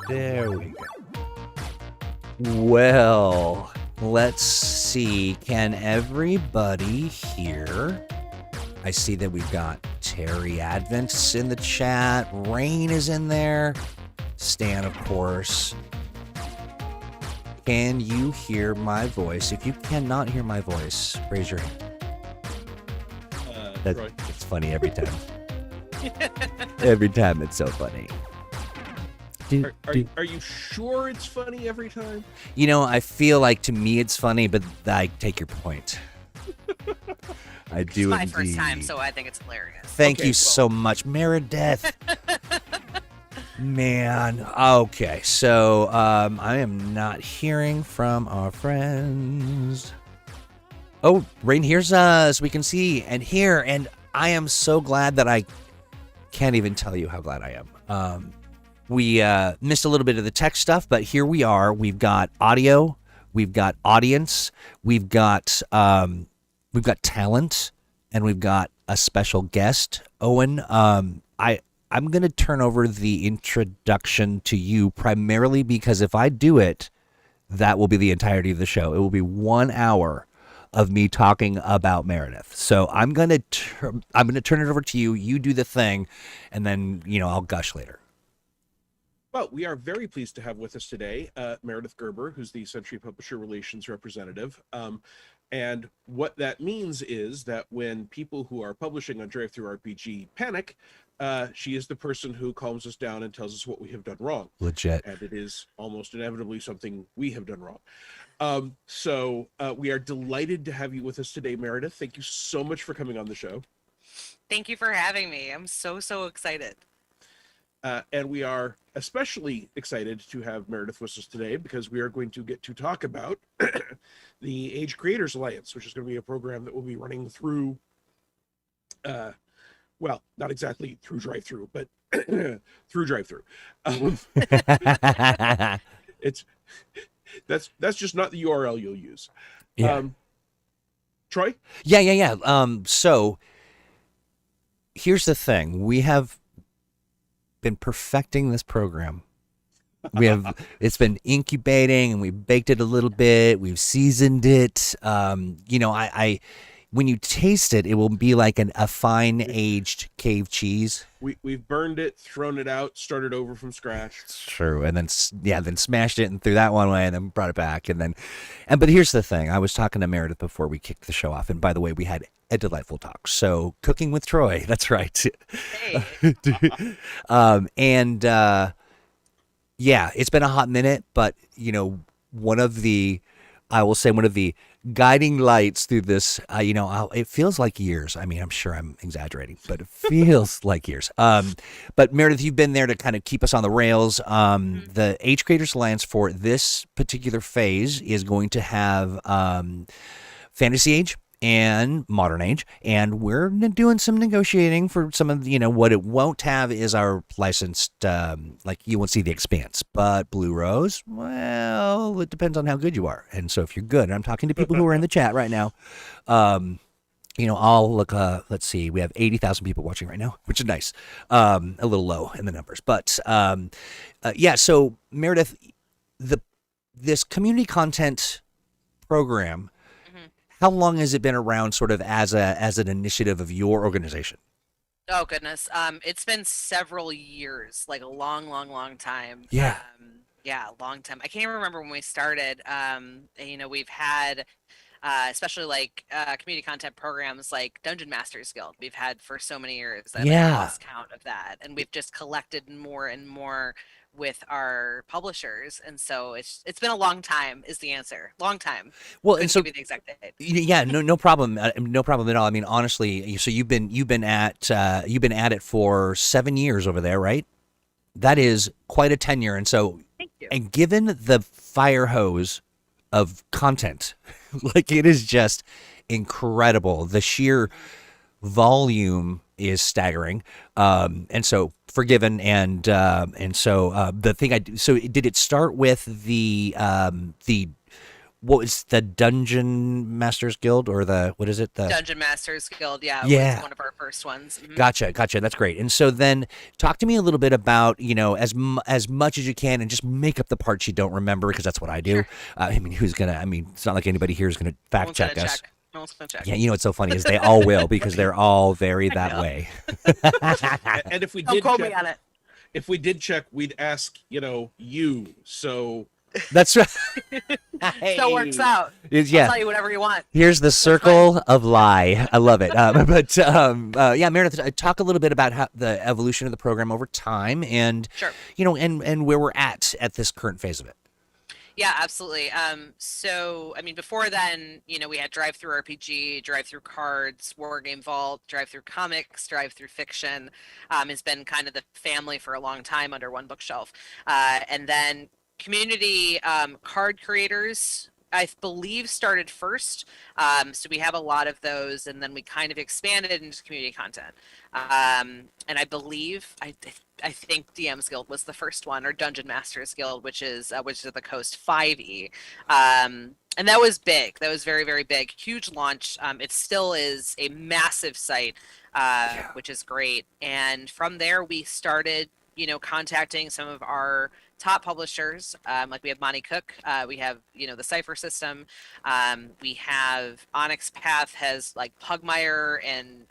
There we go. Well, let's see. Can everybody hear? I see that we've got Terry Advent's in the chat. Rain is in there. Stan, of course. Can you hear my voice? If you cannot hear my voice, raise your hand. It's funny every time. Every time it's so funny. Are you sure it's funny every time? You know, I feel like to me it's funny, but I take your point. I do. It's my first time, so I think it's hilarious. Thank you so much, Meredith. Man. Okay, so I am not hearing from our friends. Oh, Rain hears us. We can see and hear, and I am so glad that I can't even tell you how glad I am. We missed a little bit of the tech stuff, but here we are. We've got audio, we've got audience, we've got talent, and we've got a special guest. Owen, I'm going to turn over the introduction to you primarily because if I do it, that will be the entirety of the show. It will be 1 hour of me talking about Meredith. So I'm going to turn it over to you. You do the thing, and then, I'll gush later. Well, we are very pleased to have with us today Meredith Gerber, who's the Century Publisher Relations representative. And what that means is that when people who are publishing on DTRPG panic, she is the person who calms us down and tells us what we have done wrong. Legit. And it is almost inevitably something we have done wrong. So we are delighted to have you with us today, Meredith. Thank you so much for coming on the show. Thank you for having me. I'm so excited. And we are especially excited to have Meredith with us today because we are going to get to talk about the Age Creators Alliance, which is going to be a program that will be running through, well, not exactly through drive-through, but through drive-through. That's just not the URL you'll use. Yeah. Troy? Yeah. So here's the thing. We have been perfecting this program. It's been incubating and we baked it a little bit. We've seasoned it. When you taste it, it will be like a fine aged cave cheese. We've burned it, thrown it out, started over from scratch. It's true. And then smashed it and threw that one way and then brought it back. But here's the thing. I was talking to Meredith before we kicked the show off. And by the way, we had a delightful talk. So cooking with Troy. That's right. Hey. It's been a hot minute, but one of the guiding lights through this, it feels like years. I mean, I'm sure I'm exaggerating, but it feels like years. But Meredith, you've been there to kind of keep us on the rails. The Age Creators Alliance for this particular phase is going to have Fantasy Age and Modern Age, and we're doing some negotiating for some of what it won't have is our licensed you won't see The Expanse, but Blue Rose, well, it depends on how good you are. And so if you're good, I'm talking to people who are in the chat right now, I'll look, let's see, we have 80,000 people watching right now, which is nice. A little low in the numbers, but so Meredith, this community content program, how long has it been around sort of as an initiative of your organization? Oh, goodness. It's been several years, like a long time. Yeah. A long time. I can't even remember when we started. We've had, especially community content programs like Dungeon Masters Guild. We've had for so many years that I lost count of that. And we've just collected more and more with our publishers, and so it's been a long time is the answer. Long time. Well, and so give you the exact date. Yeah, no problem, no problem at all. I mean, honestly, so you've been at it for 7 years over there, right? That is quite a tenure, and so thank you. And given the fire hose of content, it is just incredible. The sheer volume is staggering, and so forgiven, and so the thing I do. So did it start with the what was the Dungeon Masters Guild, or what is it? The Dungeon Masters Guild, yeah, Yeah. was one of our first ones. Mhm. Gotcha. That's great. And so then, talk to me a little bit about, as much as you can, and just make up the parts you don't remember, because that's what I do. Sure. I mean, it's not like anybody here is gonna No fact one's check gonna us. check. No one's gonna check. Yeah, what's so funny is they all will, because they're all very that know. way. And if we Don't did quote me check, on it. if we did check, we'd ask, you. So That's right. So it works out. Yeah. I'll tell you whatever you want. Here's the circle of lie. I love it. Yeah, Meredith, talk a little bit about how the evolution of the program over time, and Sure. and where we're at this current phase of it. Yeah, absolutely. So, I mean, before then, we had Drive-Through RPG, Drive-Through Cards, War Game Vault, Drive-Through Comics, Drive-Through Fiction. It's been kind of the family for a long time under one bookshelf. And then community card creators, I believe, started first. So we have a lot of those, and then we kind of expanded into community content. And I believe, I think DM's Guild was the first one, or Dungeon Masters Guild, which is the Coast 5e. And that was big. That was very, very big. Huge launch. It still is a massive site, which is great. And from there, we started, contacting some of our top publishers. Like we have Monty Cook. We have, the Cypher System. We have Onyx Path has like Pugmire and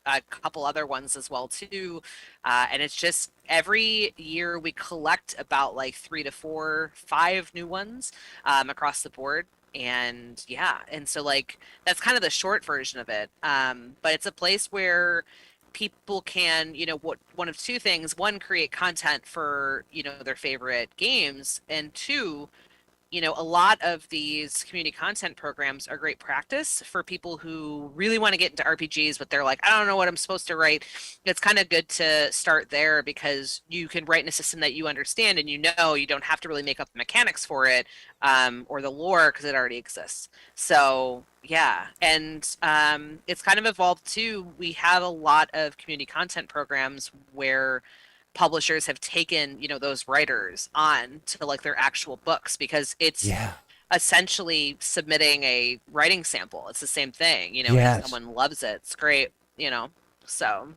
a couple other ones as well too. And it's just every year we collect about like 3 to 4, 5 new ones across the board. And yeah, and so like that's kind of the short version of it. But it's a place where people can, one of two things: one, create content for, their favorite games, and two, a lot of these community content programs are great practice for people who really want to get into RPGs, but they're like, I don't know what I'm supposed to write. It's kind of good to start there, because you can write in a system that you understand, and you don't have to really make up the mechanics for it, or the lore, because it already exists. So yeah, and it's kind of evolved too. We have a lot of community content programs where publishers have taken, those writers on to like their actual books, because it's essentially submitting a writing sample. It's the same thing, Yes. if someone loves it, it's great, so.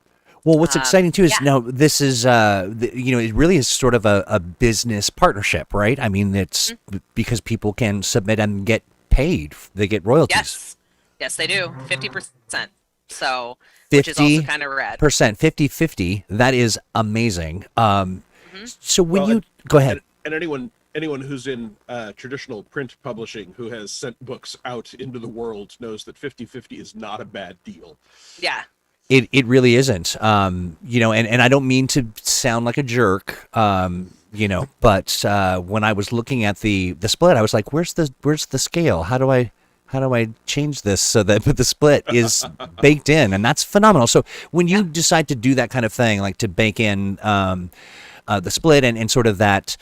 Well, what's exciting too is yeah. now this is, it really is sort of a business partnership, right? I mean, it's because people can submit and get paid. They get royalties. Yes, they do. 50%. So, which is also kind of rad. 50/50. That is amazing. So when go ahead. And anyone who's in traditional print publishing who has sent books out into the world knows that 50/50 is not a bad deal. Yeah. It really isn't. And I don't mean to sound like a jerk. But when I was looking at the split, I was like, where's the scale? How do I change this so that the split is baked in? And that's phenomenal. So when you decide to do that kind of thing, like to bake in the split and sort of that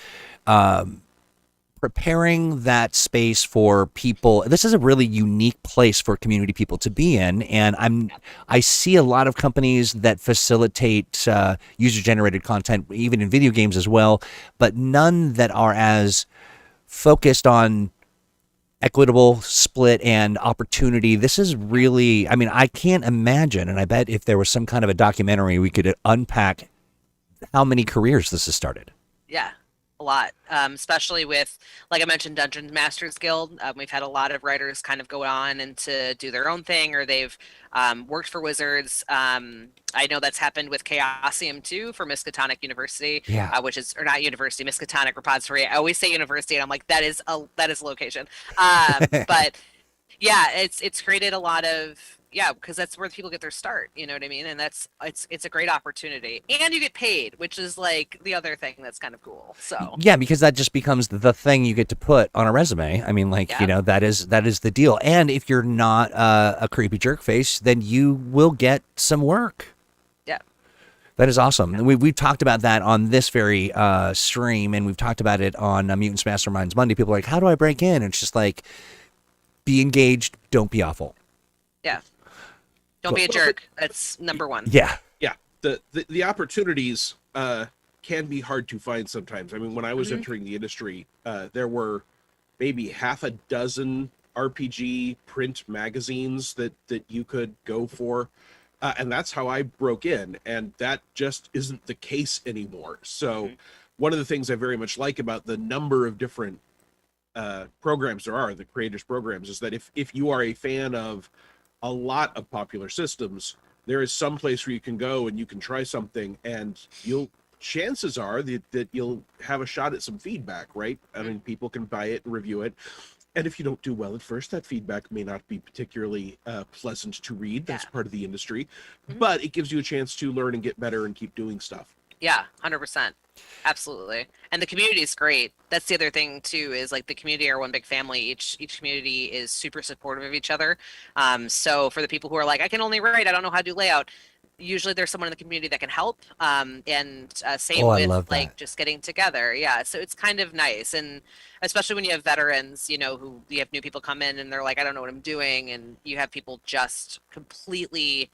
preparing that space for people, this is a really unique place for community people to be in. And I see a lot of companies that facilitate user-generated content, even in video games as well, but none that are as focused on equitable split and opportunity. This is really, I mean, I can't imagine, and I bet if there was some kind of a documentary, we could unpack how many careers this has started. Yeah, a lot, especially with, like I mentioned, Dungeon Masters Guild. We've had a lot of writers kind of go on and to do their own thing, or they've worked for Wizards. I know that's happened with Chaosium too, for Miskatonic University, which is, or not University, Miskatonic Repository. I always say university, and I'm like, that is a location. But yeah, it's created a lot of, because that's where people get their start. You know what I mean? And it's a great opportunity, and you get paid, which is like the other thing that's kind of cool. So yeah, because that just becomes the thing you get to put on a resume. I mean, like, that is the deal. And if you're not a creepy jerk face, then you will get some work. Yeah, that is awesome. And we've talked about that on this very stream, and we've talked about it on Mutants Masterminds Monday. People are like, how do I break in? And it's just like, be engaged, don't be awful. Yeah. Don't be a jerk. That's number one. Yeah. Yeah. The opportunities can be hard to find sometimes. I mean, when I was entering the industry, there were maybe half a dozen RPG print magazines that you could go for. And that's how I broke in. And that just isn't the case anymore. So one of the things I very much like about the number of different programs there are, the creators programs, is that if you are a fan of a lot of popular systems, there is some place where you can go and you can try something, and chances are that you'll have a shot at some feedback, right? I mean, people can buy it and review it. And if you don't do well at first, that feedback may not be particularly pleasant to read. That's part of the industry. But it gives you a chance to learn and get better and keep doing stuff. Yeah, 100%. Absolutely. And the community is great. That's the other thing too, is like the community are one big family. Each community is super supportive of each other. So for the people who are like, I can only write, I don't know how to do layout, usually there's someone in the community that can help. Same with like just getting together. Yeah. So it's kind of nice. And especially when you have veterans, you know, who you have new people come in and they're like, I don't know what I'm doing. And you have people just completely,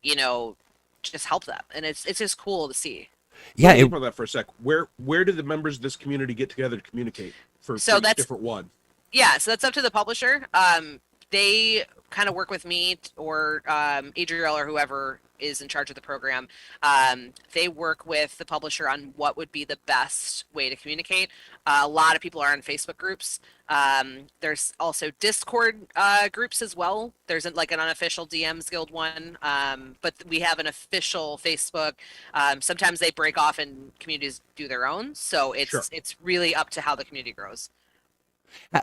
you know, just help them. And it's just cool to see. Yeah, think about that for a sec. Where do the members of this community get together to communicate for each different one? Yeah, so that's up to the publisher. They kind of work with me or Adriel or whoever is in charge of the program. They work with the publisher on what would be the best way to communicate. A lot of people are on Facebook groups. There's also Discord groups as well. There's like an unofficial DMs Guild one, but we have an official Facebook. Sometimes they break off and communities do their own. So it's really up to how the community grows.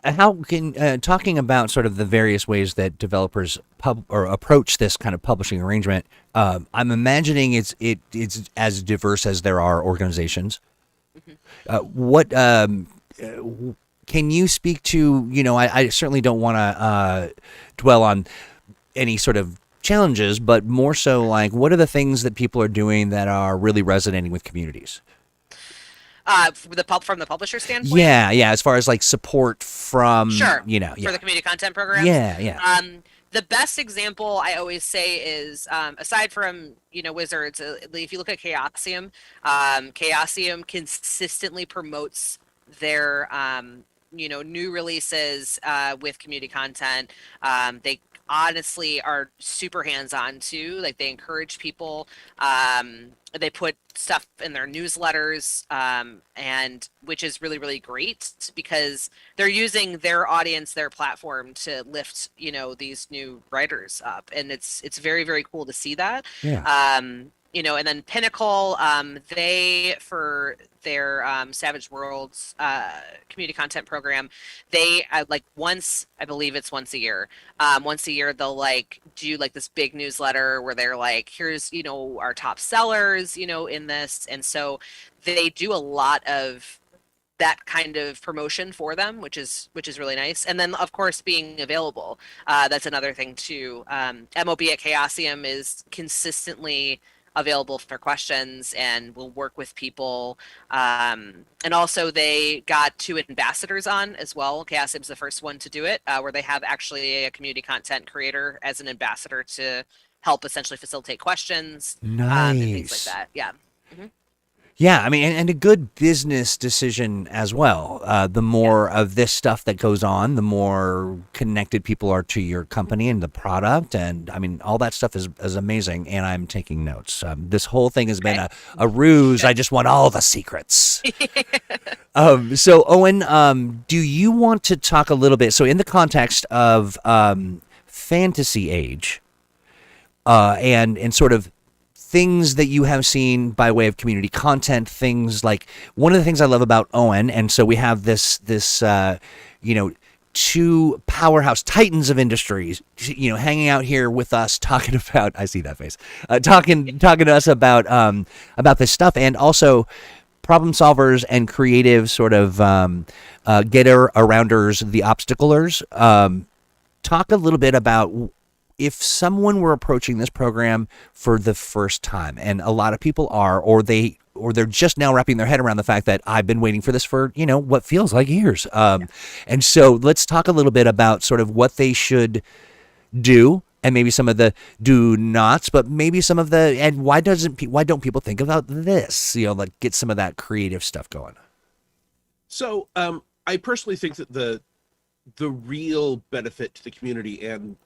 How can talking about sort of the various ways that developers approach this kind of publishing arrangement? I'm imagining it's as diverse as there are organizations. What can you speak to? You know, I certainly don't want to dwell on any sort of challenges, but more so like what are the things that people are doing that are really resonating with communities? From the publisher standpoint? Yeah. As far as like support from, for the community content program. Yeah. The best example I always say is, aside from, Wizards, if you look at Chaosium, Chaosium consistently promotes their, new releases with community content. They honestly are super hands-on too. Like they encourage people. They put stuff in their newsletters, and which is really, really great because they're using their audience, their platform to lift, these new writers up. And it's very, very cool to see that. Yeah. And then Pinnacle, they, for their Savage Worlds community content program, they I believe it's once a year. Once a year, they'll do this big newsletter where they're like, here's, our top sellers, in this. And so they do a lot of that kind of promotion for them, which is really nice. And then of course being available, that's another thing too. MOB at Chaosium is consistently available for questions and will work with people. And also they got 2 ambassadors on as well. Chaosium's the first one to do it, where they have actually a community content creator as an ambassador to help essentially facilitate questions. Nice. And things like that. Yeah. Mm-hmm. Yeah, I mean, and a good business decision as well. The more of this stuff that goes on, the more connected people are to your company and the product. And I mean, all that stuff is amazing. And I'm taking notes. This whole thing has been a ruse. I just want all the secrets. So, Owen, do you want to talk a little bit? So in the context of Fantasy Age and sort of things that you have seen by way of community content, things like one of the things I love about Owen, and so we have this 2 powerhouse titans of industries, hanging out here with us, talking about. I see that face. Talking to us about this stuff, and also problem solvers and creative sort of get-arounders, the obstaclers. Talk a little bit about. If someone were approaching this program for the first time, and a lot of people are, or they're just now wrapping their head around the fact that I've been waiting for this for, what feels like years. And so let's talk a little bit about sort of what they should do and maybe some of the do nots, but maybe some of the, and why don't people think about this, get some of that creative stuff going. So, I personally think that the real benefit to the community and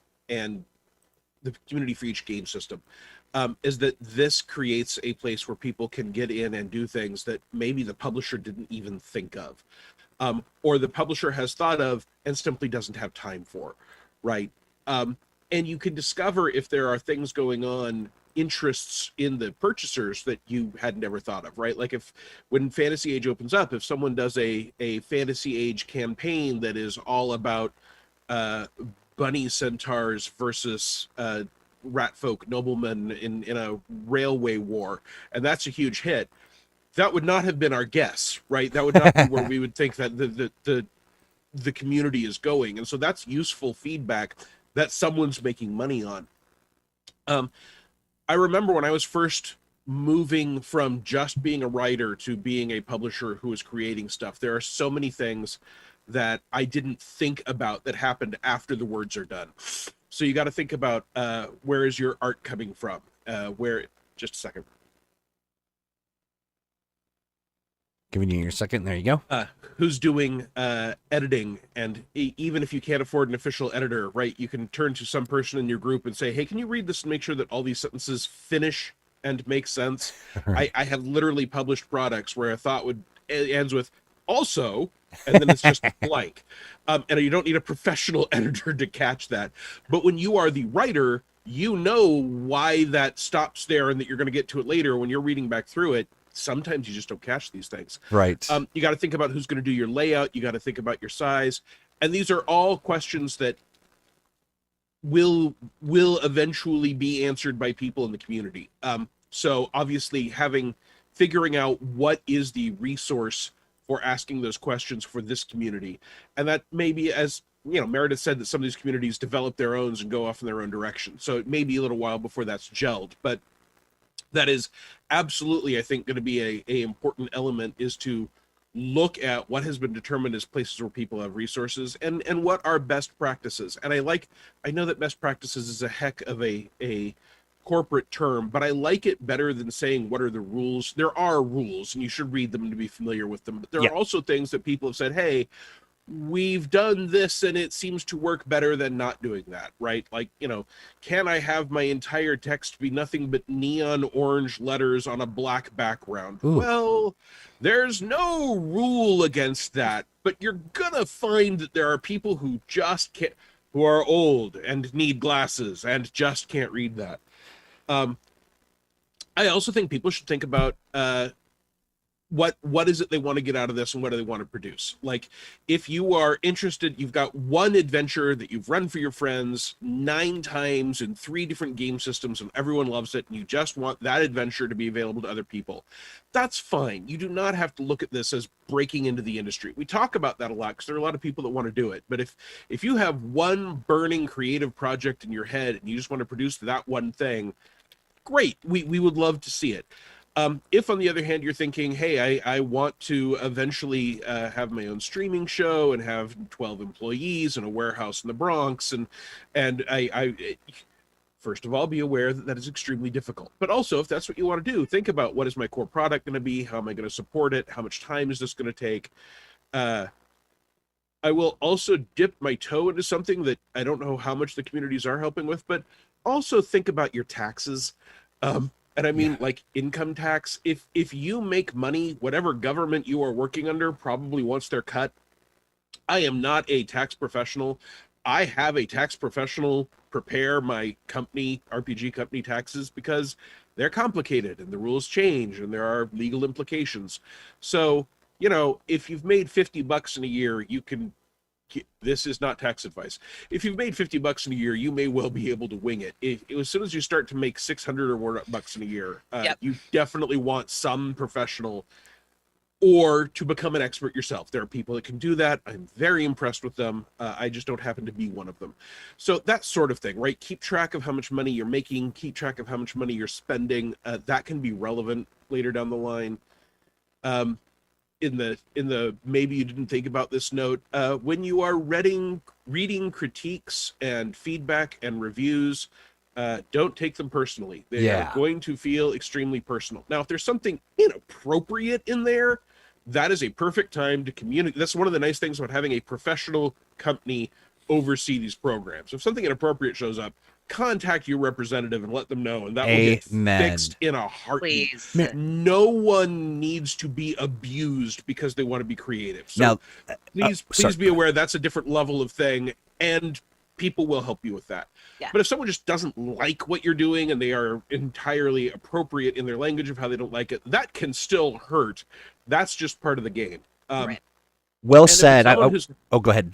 the community for each game system is that this creates a place where people can get in and do things that maybe the publisher didn't even think of, or the publisher has thought of and simply doesn't have time for, right? And you can discover if there are things going on, interests in the purchasers that you had never thought of, right? Like if when Fantasy Age opens up, if someone does a Fantasy Age campaign that is all about bunny centaurs versus rat folk noblemen in a railway war, and that's a huge hit, that would not have been our guess, right? That would not be where we would think that the community is going. And so that's useful feedback that someone's making money on. I remember when I was first moving from just being a writer to being a publisher who was creating stuff, there are so many things that I didn't think about that happened after the words are done. So you got to think about where is your art coming from? Just a second. Giving you your second. There you go. Who's doing editing, and even if you can't afford an official editor, right, you can turn to some person in your group and say, hey, can you read this and make sure that all these sentences finish and make sense? Right. I have literally published products where a thought ends with also, and then it's just blank. And you don't need a professional editor to catch that. But when you are the writer, you know why that stops there and that you're going to get to it later. When you're reading back through it, sometimes you just don't catch these things. Right. You got to think about who's going to do your layout. You got to think about your size. And these are all questions that will eventually be answered by people in the community. So obviously figuring out what is the resource for asking those questions for this community. And that may be, as you know, Meredith said, that some of these communities develop their own and go off in their own direction. So it may be a little while before that's gelled, but that is absolutely, I think, going to be a important element, is to look at what has been determined as places where people have resources and what are best practices. And I know that best practices is a heck of a corporate term, but I like it better than saying what are the rules. There are rules and you should read them to be familiar with them. But there are also things that people have said, hey, we've done this and it seems to work better than not doing that, right? Like, you know, can I have my entire text be nothing but neon orange letters on a black background? Ooh. Well, there's no rule against that, but you're gonna find that there are people who just can't, who are old and need glasses and just can't read that. I also think people should think about what is it they want to get out of this and what do they want to produce. Like, if you are interested, you've got one adventure that you've run for your friends 9 times in 3 different game systems and everyone loves it, and you just want that adventure to be available to other people, that's fine. You do not have to look at this as breaking into the industry. We talk about that a lot because there are a lot of people that want to do it, but if you have one burning creative project in your head and you just want to produce that one thing, great, we would love to see it. If, on the other hand, you're thinking, hey, I want to eventually have my own streaming show and have 12 employees and a warehouse in the Bronx, and I first of all, be aware that is extremely difficult. But also, if that's what you want to do, think about, what is my core product going to be? How am I going to support it? How much time is this going to take? I will also dip my toe into something that I don't know how much the communities are helping with, but also think about your taxes. And I mean, like income tax. If you make money, whatever government you are working under probably wants their cut. I am not a tax professional. I have a tax professional prepare my company, RPG company taxes, because they're complicated and the rules change and there are legal implications. So, you know, if you've made $50 in a year, you can, this is not tax advice. If you've made $50 in a year, you may well be able to wing it. As soon as you start to make 600 or more bucks in a year, you definitely want some professional, or to become an expert yourself. There are people that can do that. I'm very impressed with them. I just don't happen to be one of them. So that sort of thing, right? Keep track of how much money you're making. Keep track of how much money you're spending. That can be relevant later down the line. In the maybe you didn't think about this note, when you are reading critiques and feedback and reviews, don't take them personally. They are going to feel extremely personal. Now, if there's something inappropriate in there, that is a perfect time to communicate. That's one of the nice things about having a professional company oversee these programs. If something inappropriate shows up, contact your representative and let them know, and that will get fixed in a heartbeat. Please. No one needs to be abused because they want to be creative. So Now, please be aware that's a different level of thing, and people will help you with that. Yeah. But if someone just doesn't like what you're doing and they are entirely appropriate in their language of how they don't like it, that can still hurt. That's just part of the game. Right. Well said. Go ahead.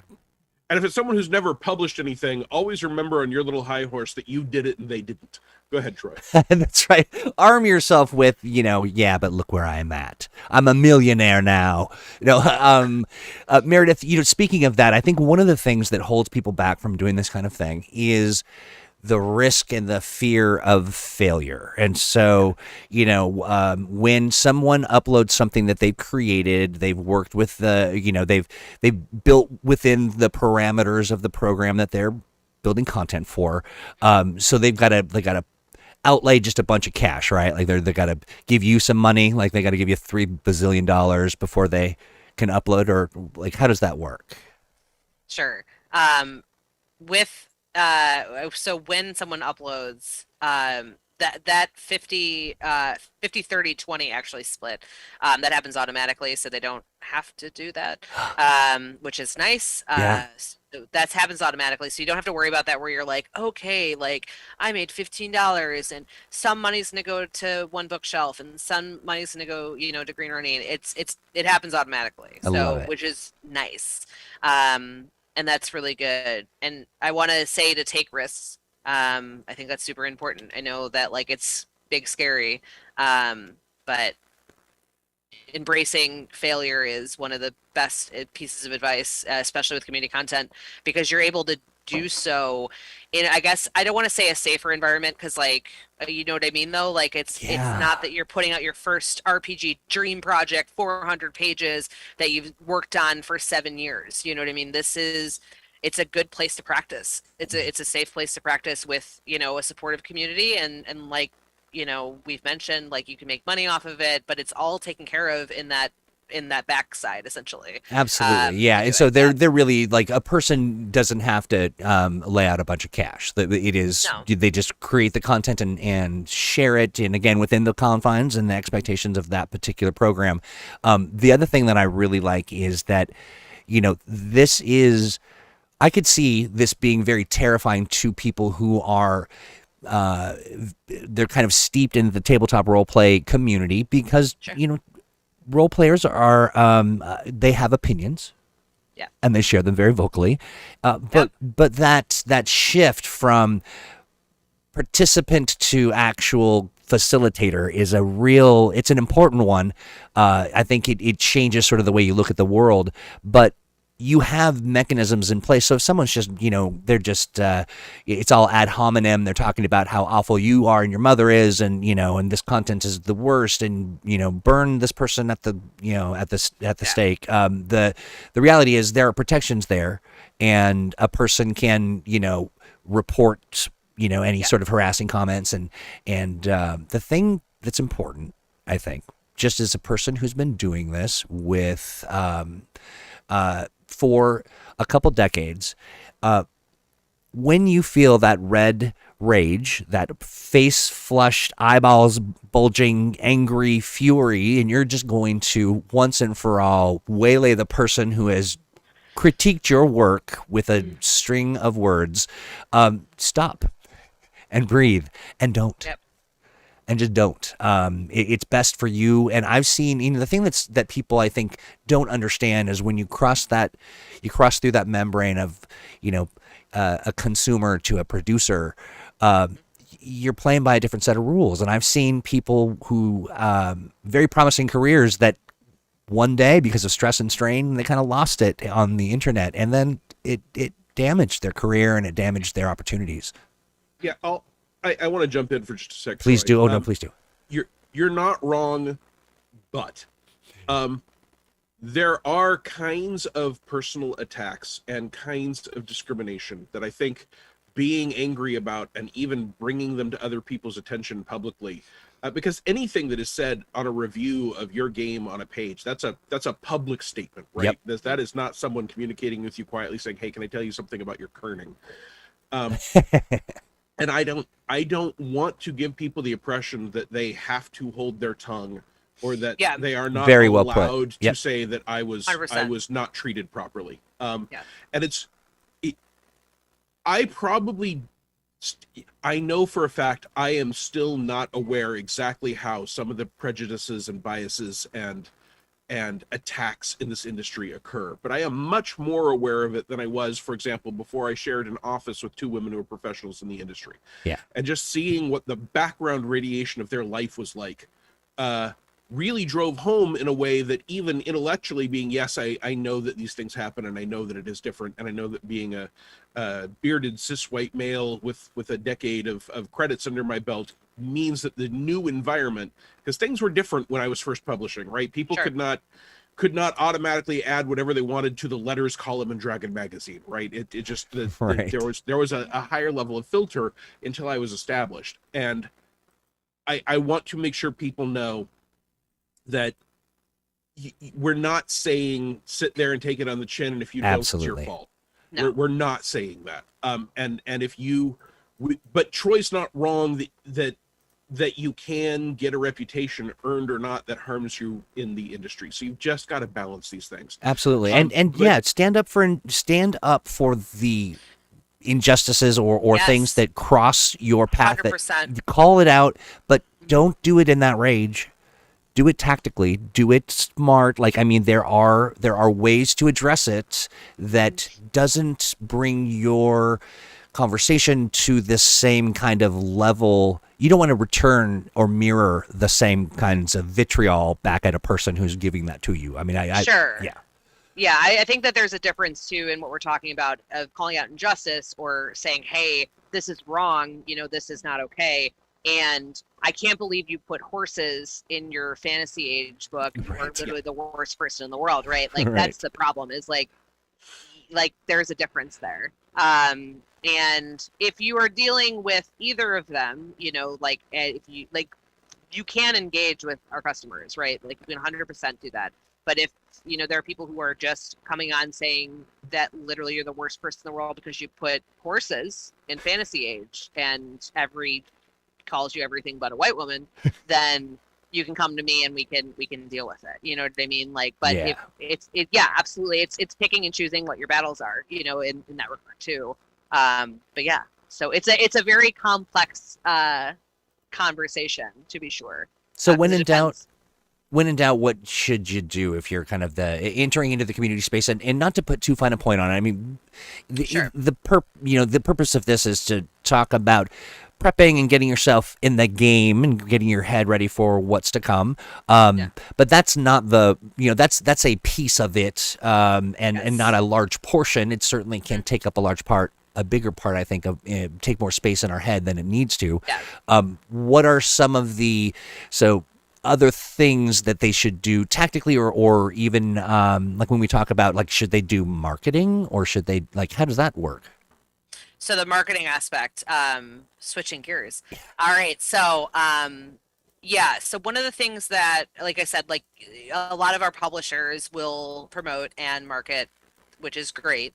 And if it's someone who's never published anything, always remember on your little high horse that you did it and they didn't. Go ahead, Troy. That's right. Arm yourself with, yeah, but look where I'm at. I'm a millionaire now. Meredith, speaking of that, I think one of the things that holds people back from doing this kind of thing is the risk and the fear of failure. And so, when someone uploads something that they've created, they've worked with they've built within the parameters of the program that they're building content for. So they got to outlay just a bunch of cash, right? Like they got to give you some money, like they got to give you $3 bazillion before they can upload, or like, how does that work? Sure. So when someone uploads, that 50 30 20 actually split, that happens automatically, so they don't have to do that, which is nice. So that happens automatically, so you don't have to worry about that, where you're like, okay, like I made $15 and some money's gonna go to One Bookshelf and some money's gonna go to Green Ronin. It happens automatically, which is nice. And that's really good. And I want to say to take risks. I think that's super important. I know that it's big, scary, but embracing failure is one of the best pieces of advice, especially with community content, because you're able to do so in, I guess, I don't want to say a safer environment, because you know what I mean though? It's not that you're putting out your first RPG dream project, 400 pages that you've worked on for 7 years. You know what I mean? It's a good place to practice. It's a safe place to practice with, a supportive community, and we've mentioned, you can make money off of it, but it's all taken care of in that backside, essentially. Absolutely. Yeah. And so they're really, a person doesn't have to lay out a bunch of cash. It is, they just create the content and share it. And again, within the confines and the expectations of that particular program. The other thing that I really like is that, this is, I could see this being very terrifying to people who are, they're kind of steeped in the tabletop role play community, because, role players are, they have opinions. Yeah. And they share them very vocally. But that shift from participant to actual facilitator is it's an important one. I think it changes sort of the way you look at the world, but you have mechanisms in place. So if someone's just, they're just, it's all ad hominem. They're talking about how awful you are and your mother is, and, and this content is the worst, and, burn this person at the, at the stake. The reality is there are protections there, and a person can, report, any sort of harassing comments. And the thing that's important, I think, just as a person who's been doing this with, for a couple decades, when you feel that red rage, that face flushed, eyeballs bulging, angry fury, and you're just going to once and for all waylay the person who has critiqued your work with a string of words, stop and breathe and don't. Yep. And just don't. It's best for you. And I've seen, the thing that people, I think, don't understand is when you cross through that membrane of, a consumer to a producer, you're playing by a different set of rules. And I've seen people who, very promising careers, that one day, because of stress and strain, they kind of lost it on the internet, and then it damaged their career and it damaged their opportunities. Yeah, I want to jump in for just a sec. Please do. Oh, no, please do. You're not wrong, but there are kinds of personal attacks and kinds of discrimination that I think being angry about and even bringing them to other people's attention publicly because anything that is said on a review of your game on a page, that's a public statement, right? Yep. That is not someone communicating with you quietly saying, hey, can I tell you something about your kerning? And I don't want to give people the impression that they have to hold their tongue, or that they are not Very well allowed put. Yep. to say that I was 100%. not treated properly. And I know for a fact I am still not aware exactly how some of the prejudices and biases and attacks in this industry occur, but I am much more aware of it than I was, for example, before I shared an office with two women who are professionals in the industry. Yeah. And just seeing what the background radiation of their life was like really drove home in a way that, even intellectually, being, yes, I know that these things happen, and I know that it is different, and I know that being a bearded cis white male with a decade of credits under my belt means that the new environment, because things were different when I was first publishing, right? People could not automatically add whatever they wanted to the letters column in Dragon Magazine, right? It just there was a higher level of filter until I was established. And I want to make sure people know that we're not saying sit there and take it on the chin, and if you don't, it's your fault. No. We're not saying that. And if you, but Troy's not wrong that you can get a reputation, earned or not, that harms you in the industry. So you've just got to balance these things. Absolutely. Stand up for the injustices or things that cross your path. 100%. Call it out, but don't do it in that rage. Do it tactically. Do it smart. There are ways to address it that doesn't bring your conversation to this same kind of level. You don't want to return or mirror the same kinds of vitriol back at a person who's giving that to you. Sure. Yeah, I think that there's a difference too in what we're talking about of calling out injustice or saying, hey, this is wrong, this is not okay. And I can't believe you put horses in your fantasy age book. You're literally the worst person in the world, right? That's the problem, is like there's a difference there. And if you are dealing with either of them, if you can engage with our customers, right? You can 100% do that. But if, there are people who are just coming on saying that literally you're the worst person in the world because you put horses in fantasy age and calls you everything but a white woman, then you can come to me and we can deal with it. You know what I mean? Absolutely. It's picking and choosing what your battles are, in that regard too. So it's a very complex conversation, to be sure. So when in doubt, what should you do if you're kind of entering into the community space, and not to put too fine a point on it? The purpose of this is to talk about prepping and getting yourself in the game and getting your head ready for what's to come. But that's not that's a piece of it, and not a large portion. It certainly can take up a bigger part, I think, of take more space in our head than it needs to. Yeah. What are some of other things that they should do tactically, or even when we talk about should they do marketing, or should they how does that work? So the marketing aspect, switching gears. All right. So, so one of the things that, like I said, a lot of our publishers will promote and market, which is great,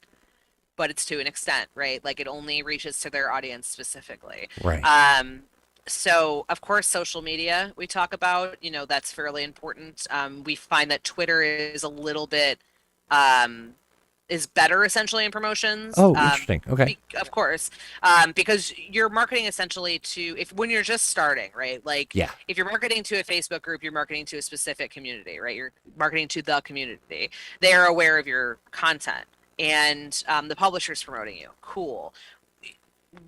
but it's to an extent, right? It only reaches to their audience specifically. Right. So of course, social media we talk about, that's fairly important. We find that Twitter is a little bit, is better essentially in promotions. Oh, interesting. Okay. Of course, because you're marketing essentially when you're just starting, right? If you're marketing to a Facebook group, you're marketing to a specific community, right? You're marketing to the community. They are aware of your content, and the publisher's promoting you. Cool.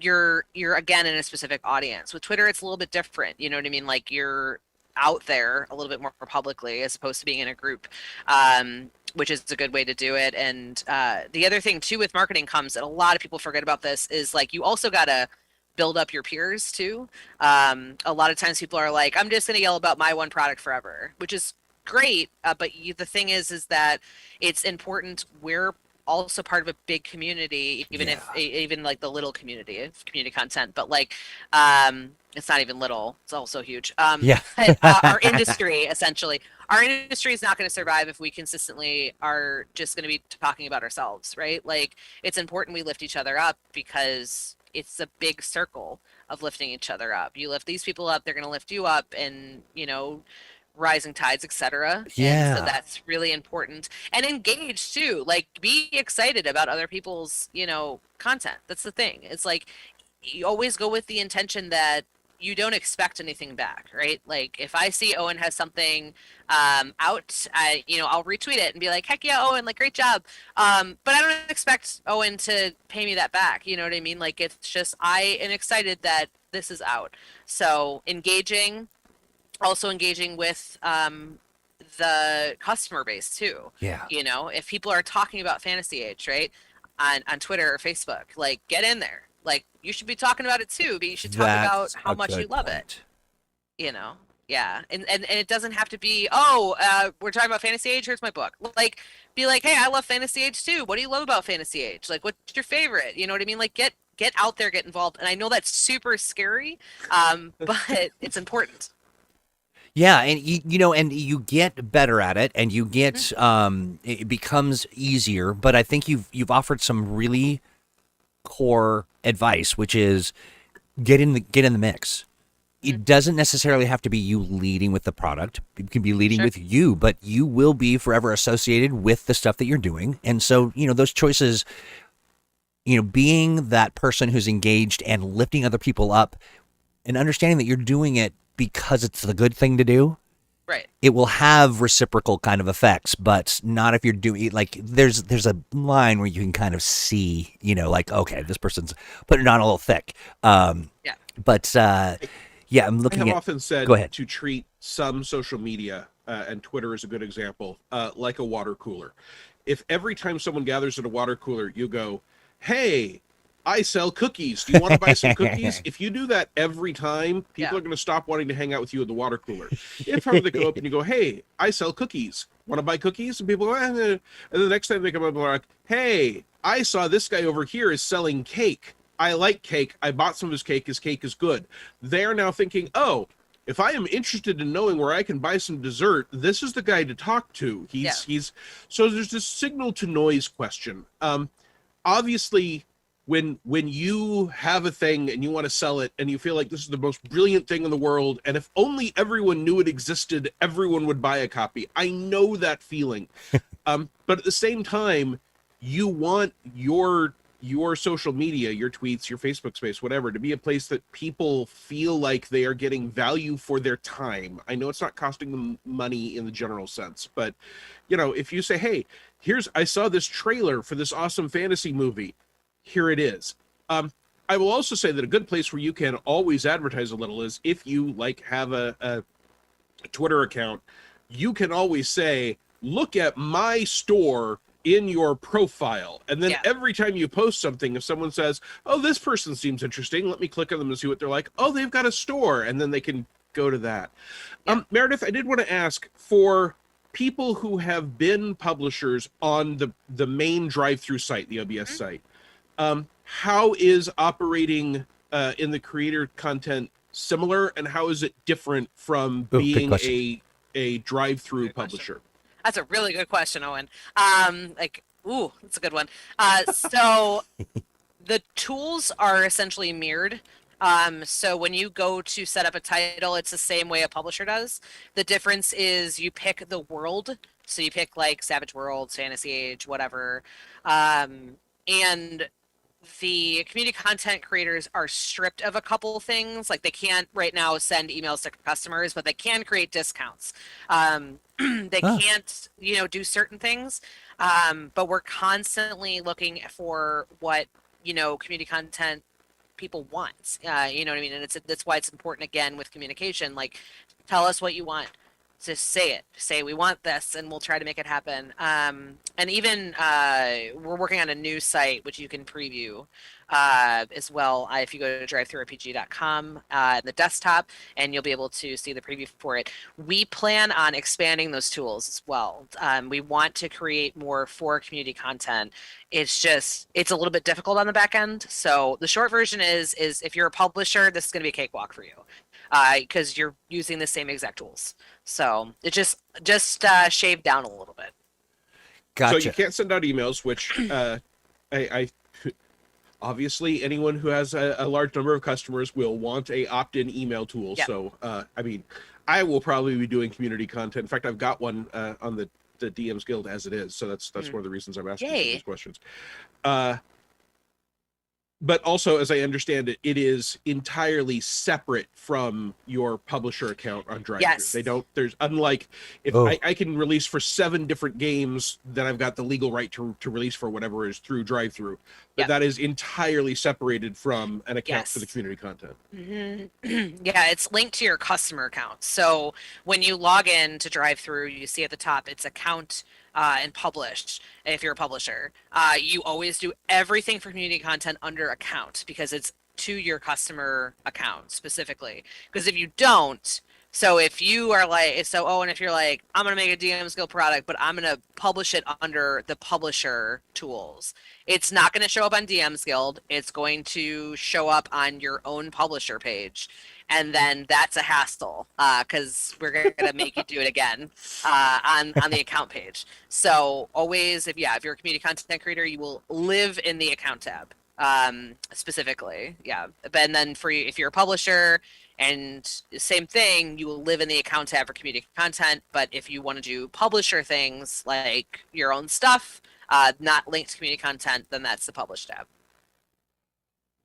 You're again in a specific audience. With Twitter, it's a little bit different. You know what I mean? You're out there a little bit more publicly as opposed to being in a group. Which is a good way to do it. And the other thing too with marketing comes, and a lot of people forget about this, is you also got to build up your peers too. A lot of times people are like, I'm just going to yell about my one product forever, which is great. But the thing is that it's important where also part of a big community, even Yeah. if even like the little community of community content, but like it's not even little, it's also huge. Yeah. But, our industry, essentially, our industry is not going to survive if we consistently are just going to be talking about ourselves, right? Like, it's important we lift each other up because it's a big circle of lifting each other up. You lift these people up, they're going to lift you up, and rising tides, etc. And so Yeah. that's really important. And engage too. Like, be excited about other people's, content. That's the thing. It's like you always go with the intention that you don't expect anything back, right? Like, if I see Owen has something out, I'll retweet it and be like, heck yeah, Owen, like, great job. But I don't expect Owen to pay me that back. You know what I mean? Like, it's just, I am excited that this is out. So also engaging with the customer base too. Yeah. If people are talking about Fantasy Age, right, on Twitter or Facebook, like, get in there. Like, you should be talking about it too, but you should talk about That's how a much you good love point. it. Yeah, and it doesn't have to be, we're talking about Fantasy Age, here's my book. Like, be like, hey, I love Fantasy Age too. What do you love about Fantasy Age? Like, what's your favorite? You know what I mean? Like, get out there, get involved. And I know that's super scary, but it's important. Yeah, and and you get better at it, and you get it becomes easier. But I think you've offered some really core advice, which is get in the mix. It doesn't necessarily have to be you leading with the product. It can be leading Sure. with you, but you will be forever associated with the stuff that you're doing. And so, those choices, being that person who's engaged and lifting other people up and understanding that you're doing it because it's the good thing to do. Right. It will have reciprocal kind of effects, but not if you're doing like there's a line where you can kind of see, like, okay, this person's putting it on a little thick. Yeah. But yeah, I'm I looking have at. often said Go ahead. to treat some social media, and Twitter is a good example, like a water cooler. If every time someone gathers at a water cooler, you go, hey, I sell cookies. Do you want to buy some cookies? If you do that every time, people Yeah. are going to stop wanting to hang out with you at the water cooler. If, however, they go up and you go, hey, I sell cookies. Want to buy cookies? And people go, and then the next time they come up, they're like, hey, I saw this guy over here is selling cake. I like cake. I bought some of his cake. His cake is good. They're now thinking, oh, if I am interested in knowing where I can buy some dessert, this is the guy to talk to. He's so there's this signal to noise question. Obviously, when you have a thing and you want to sell it and you feel like this is the most brilliant thing in the world, and if only everyone knew it existed, everyone would buy a copy. I know that feeling. But at the same time, you want your social media, your tweets, your Facebook space, whatever, to be a place that people feel like they are getting value for their time. I know it's not costing them money in the general sense, but if you say, hey, I saw this trailer for this awesome fantasy movie, here it is. I will also say that a good place where you can always advertise a little is if you have a Twitter account, you can always say, look at my store in your profile. And then every time you post something, if someone says, oh, this person seems interesting, let me click on them and see what they're like. Oh, they've got a store. And then they can go to that. Meredith, I did want to ask, for people who have been publishers on the main drive-through site, the OBS site, how is operating in the creator content similar, and how is it different from being a drive-through publisher? That's a really good question, Owen. That's a good one. So the tools are essentially mirrored. So when you go to set up a title, it's the same way a publisher does. The difference is you pick the world. So you pick like Savage Worlds, Fantasy Age, whatever. And the community content creators are stripped of a couple things. Like, they can't right now send emails to customers, but they can create discounts. They can't, do certain things. But we're constantly looking for what, community content people want. You know what I mean? And that's why it's important, again, with communication. Like, tell us what you want. just say it. Say we want this, and we'll try to make it happen. And even we're working on a new site which you can preview as well. If you go to drivethrurpg.com in the desktop, and you'll be able to see the preview for it. We plan on expanding those tools as well. We want to create more for community content. It's a little bit difficult on the back end. So the short version is if you're a publisher, this is going to be a cakewalk for you because you're using the same exact tools. So it just shaved down a little bit. Gotcha. So you can't send out emails, which I obviously anyone who has a large number of customers will want a opt-in email tool. Yep. So I mean, I will probably be doing community content. In fact, I've got one on the DMs Guild as it is. So that's one of the reasons I'm asking these questions. But also, as I understand it, it is entirely separate from your publisher account on DriveThru. Yes. They don't. There's unlike if I can release for 7 different games, then I've got the legal right to release for whatever is through DriveThru. But that is entirely separated from an account for the community content. Mm-hmm. Yeah, it's linked to your customer account. So when you log in to DriveThru, you see at the top it's account and published. If you're a publisher, you always do everything for community content under account because it's to your customer account specifically. Because if you don't, so if you are like, and if you're like, I'm going to make a DM skill product, but I'm going to publish it under the publisher tools, it's not going to show up on DM's Guild. It's going to show up on your own publisher page. And then that's a hassle because we're going to make you do it again on the account page. So always, if you're a community content creator, you will live in the account tab specifically. Yeah. And then if you're a publisher, and same thing, you will live in the account tab for community content. But if you want to do publisher things like your own stuff, not linked to community content, then that's the publish tab.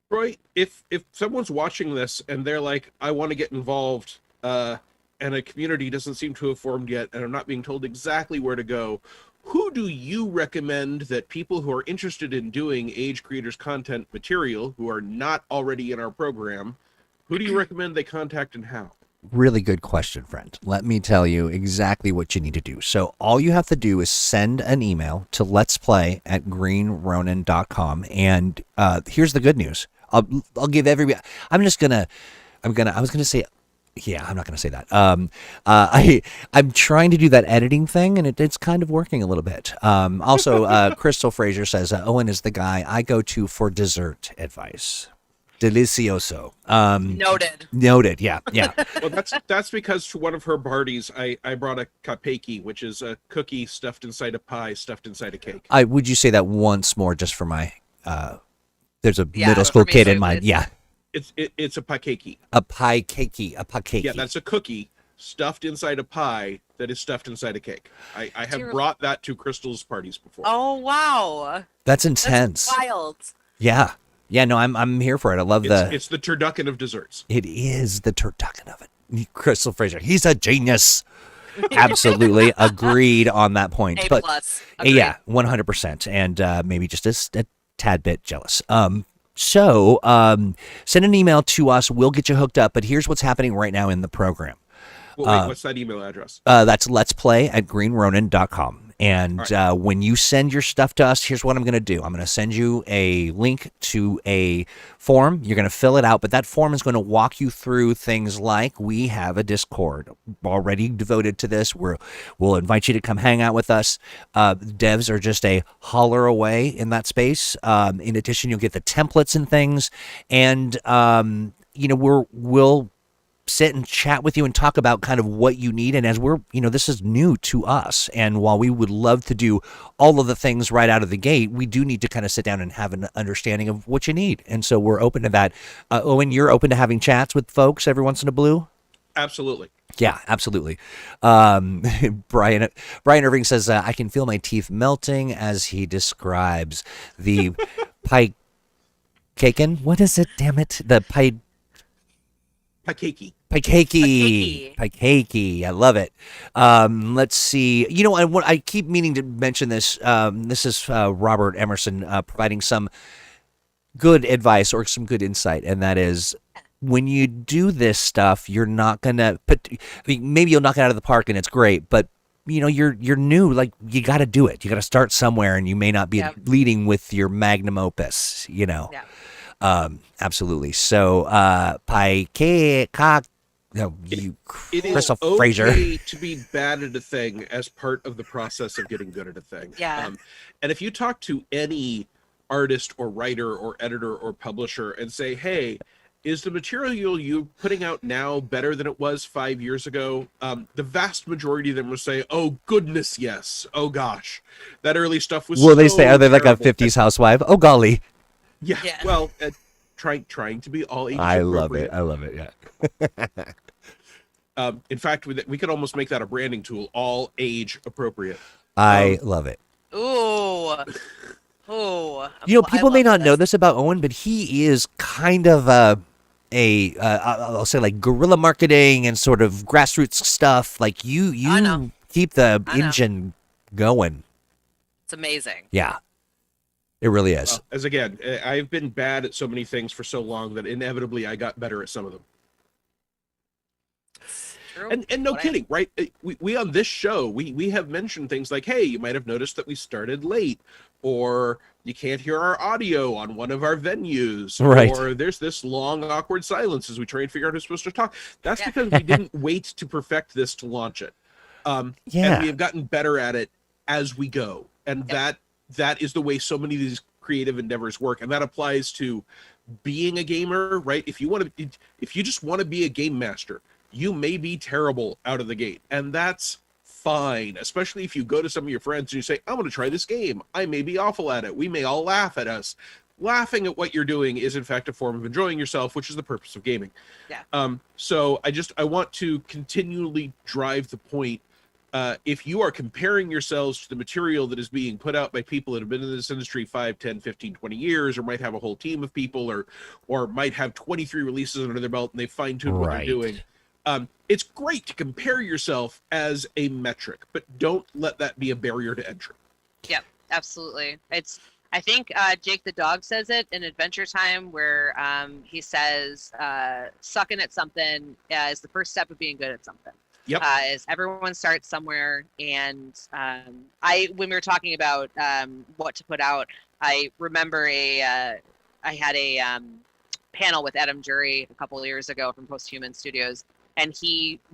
Roy, if someone's watching this and they're like, I want to get involved, and a community doesn't seem to have formed yet, and I'm not being told exactly where to go, who do you recommend that people who are interested in doing Age Creators content material, who are not already in our program, who do you recommend they contact and how? Really good question, friend. Let me tell you exactly what you need to do. So all you have to do is send an email to letsplay@greenronin.com. And here's the good news. I'll give everybody. I was going to say, yeah, I'm not going to say that. I'm trying to do that editing thing, and it's kind of working a little bit. Also, Crystal Fraser says, Owen is the guy I go to for dessert advice. Delicioso. Noted. Yeah. Well, that's because to one of her parties, I brought a cupcake, which is a cookie stuffed inside a pie, stuffed inside a cake. Would you say that once more, just for my? There's a middle school kid in mind. Yeah. It's a pakeki. A pie cakey. Yeah, that's a cookie stuffed inside a pie that is stuffed inside a cake. I have brought that to Crystal's parties before. Oh wow. That's intense. That's wild. Yeah. Yeah, no, I'm here for it. I love it's the turducken of desserts. It is the turducken of it. Crystal Fraser, he's a genius. Absolutely agreed on that point. A+. But Agreed. yeah, 100%, and maybe just a tad bit jealous. So send an email to us. We'll get you hooked up. But here's what's happening right now in the program. Well, wait, what's that email address? That's letsplay@greenronin.com. And right. When you send your stuff to us, here's what I'm going to do. I'm going to send you a link to a form. You're going to fill it out, but that form is going to walk you through things like we have a Discord already devoted to this. We'll invite you to come hang out with us. Devs are just a holler away in that space. In addition, you'll get the templates and things. And, we'll sit and chat with you and talk about kind of what you need. And as this is new to us. And while we would love to do all of the things right out of the gate, we do need to kind of sit down and have an understanding of what you need. And so we're open to that. Owen, you're open to having chats with folks every once in a blue? Absolutely. Yeah, absolutely. Brian Irving says, I can feel my teeth melting as he describes the pie caken. What is it? Damn it. The pie. Pakeki. Pakeki. I love it. Let's see. I keep meaning to mention this. This is Robert Emerson providing some good advice or some good insight, and that is when you do this stuff, you're not gonna put. I mean, maybe you'll knock it out of the park and it's great, but you're new. Like, you got to do it. You got to start somewhere, and you may not be leading with your magnum opus. Yeah. Absolutely. So, you It is Crystal okay Fraser. to be bad at a thing as part of the process of getting good at a thing. Yeah. And if you talk to any artist or writer or editor or publisher and say, hey, is the material you're putting out now better than it was 5 years ago? The vast majority of them will say, oh, goodness, yes. Oh, gosh. That early stuff was Will they say, are they terrible. like a 50s housewife? Oh, golly. Yeah. Well, trying to be all ages I love appropriate. it. I love it. Yeah. In fact, we could almost make that a branding tool, all age appropriate. I love it. Ooh. Ooh. People may not know this about Owen, but he is kind of I'll say, like, guerrilla marketing and sort of grassroots stuff. Like, you keep the engine going. It's amazing. Yeah, it really is. Well, as again, I've been bad at so many things for so long that inevitably I got better at some of them. True. And no kidding, right? We on this show, we have mentioned things like, hey, you might have noticed that we started late, or you can't hear our audio on one of our venues, right? Or there's this long, awkward silence as we try and figure out who's supposed to talk. That's because we didn't wait to perfect this to launch it. And we have gotten better at it as we go. And that is the way so many of these creative endeavors work. And that applies to being a gamer, right? If you just want to be a game master, you may be terrible out of the gate, and that's fine, especially if you go to some of your friends and you say, I'm going to try this game. I may be awful at it. We may all laugh at us. Laughing at what you're doing is, in fact, a form of enjoying yourself, which is the purpose of gaming. Yeah. So I want to continually drive the point. If you are comparing yourselves to the material that is being put out by people that have been in this industry 5, 10, 15, 20 years, or might have a whole team of people, or might have 23 releases under their belt and they fine-tune what they're doing, it's great to compare yourself as a metric, but don't let that be a barrier to entry. Yep, absolutely. I think Jake the dog says it in Adventure Time, where he says sucking at something is the first step of being good at something. Yep. Is everyone starts somewhere, and when we were talking about what to put out, I remember I had a panel with Adam Jury a couple of years ago from Posthuman Studios, and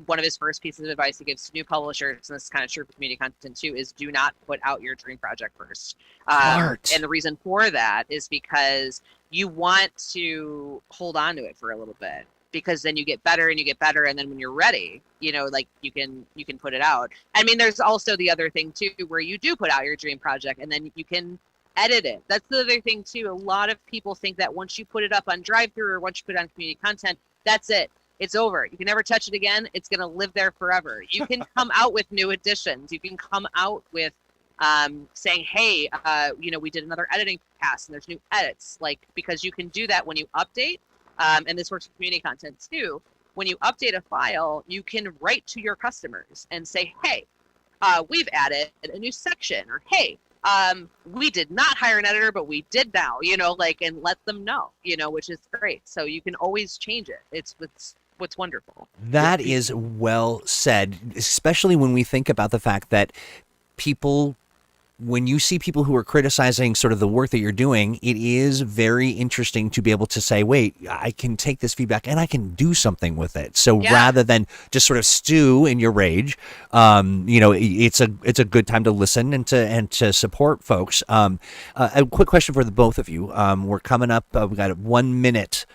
one of his first pieces of advice he gives to new publishers, and this is kind of true for community content too, is do not put out your dream project first. And the reason for that is because you want to hold on to it for a little bit, because then you get better and you get better, and then when you're ready, like you can put it out. I mean, there's also the other thing too, where you do put out your dream project and then you can edit it. That's the other thing too. A lot of people think that once you put it up on drive-through or once you put it on community content, that's it. It's over. You can never touch it again. It's going to live there forever. You can come out with new additions. You can come out with saying, hey, we did another editing pass and there's new edits, because you can do that when you update. And this works for community content too. When you update a file, you can write to your customers and say, hey, we've added a new section, or hey, we did not hire an editor, but we did now, and let them know, which is great. So you can always change it. It's what's wonderful. That is well said, especially when we think about the fact that when you see people who are criticizing sort of the work that you're doing, it is very interesting to be able to say, wait, I can take this feedback and I can do something with it. So rather than just sort of stew in your rage, it's a good time to listen and to support folks. A quick question for the both of you. We're coming up, we got 1 minute.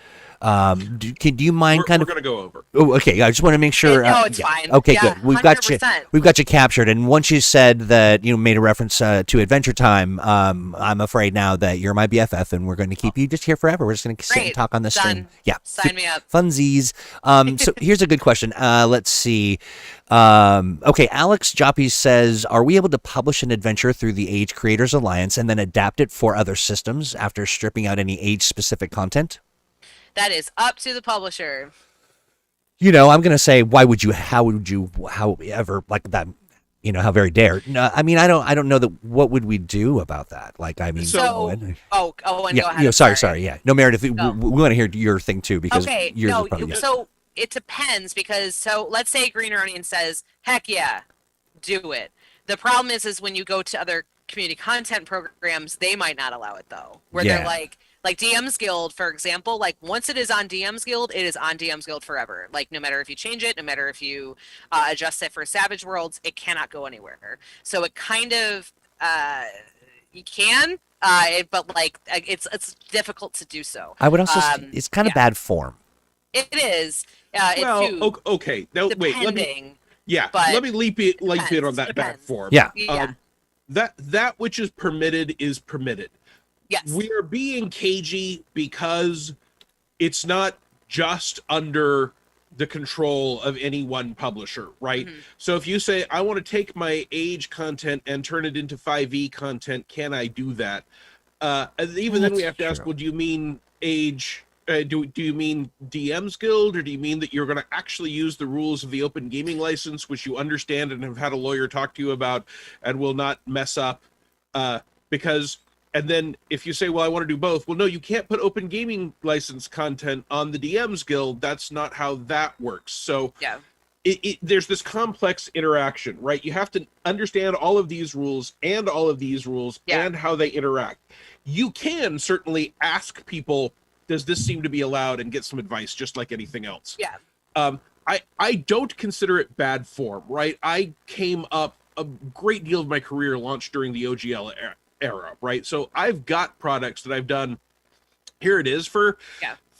Do you mind We're going to go over. Oh, okay. I just want to make sure. No, it's fine. Okay, Yeah, good. We've got you. 100%. We've got you captured. And once you said that you made a reference to Adventure Time, I'm afraid now that you're my BFF, and we're going to keep you just here forever. We're just going to sit and talk on this stream. Yeah. Sign me up. Funsies. So here's a good question. Let's see. Okay, Alex Joppy says, are we able to publish an adventure through the Age Creators Alliance and then adapt it for other systems after stripping out any age-specific content? That is up to the publisher. I'm going to say, how would you, however, like that? how very dare. No, I mean, I don't know that. What would we do about that? Like, I mean, and yeah, go ahead. sorry, yeah. No, Meredith, we want to hear your thing too because okay, yours no, is probably so it depends because let's say Green Onion says, heck yeah, do it. The problem is when you go to other community content programs, they might not allow it though. Where they're like DM's Guild, for example, like once it is on DM's Guild, it is on DM's Guild forever. Like no matter if you change it, no matter if you adjust it for Savage Worlds, it cannot go anywhere. So it kind of you can, but like it's difficult to do so. I would also say it's kind of bad form. It is. Well, okay. Now wait. Let me leap in on that bad form. Yeah. That which is permitted is permitted. Yes. We are being cagey because it's not just under the control of any one publisher, right? Mm-hmm. So if you say, I want to take my age content and turn it into 5e content, can I do that? Even then we have to ask, well, do you mean age? Do you mean DM's Guild, or do you mean that you're going to actually use the rules of the Open Gaming License, which you understand and have had a lawyer talk to you about and will not mess up? And then if you say, well, I want to do both, well, no, you can't put Open Gaming License content on the DM's Guild. That's not how that works. So there's this complex interaction, right? You have to understand all of these rules and how they interact. You can certainly ask people, does this seem to be allowed, and get some advice, just like anything else. Yeah. I don't consider it bad form, right? I came up a great deal of my career launched during the OGL era, right? So I've got products that I've done. Here it is for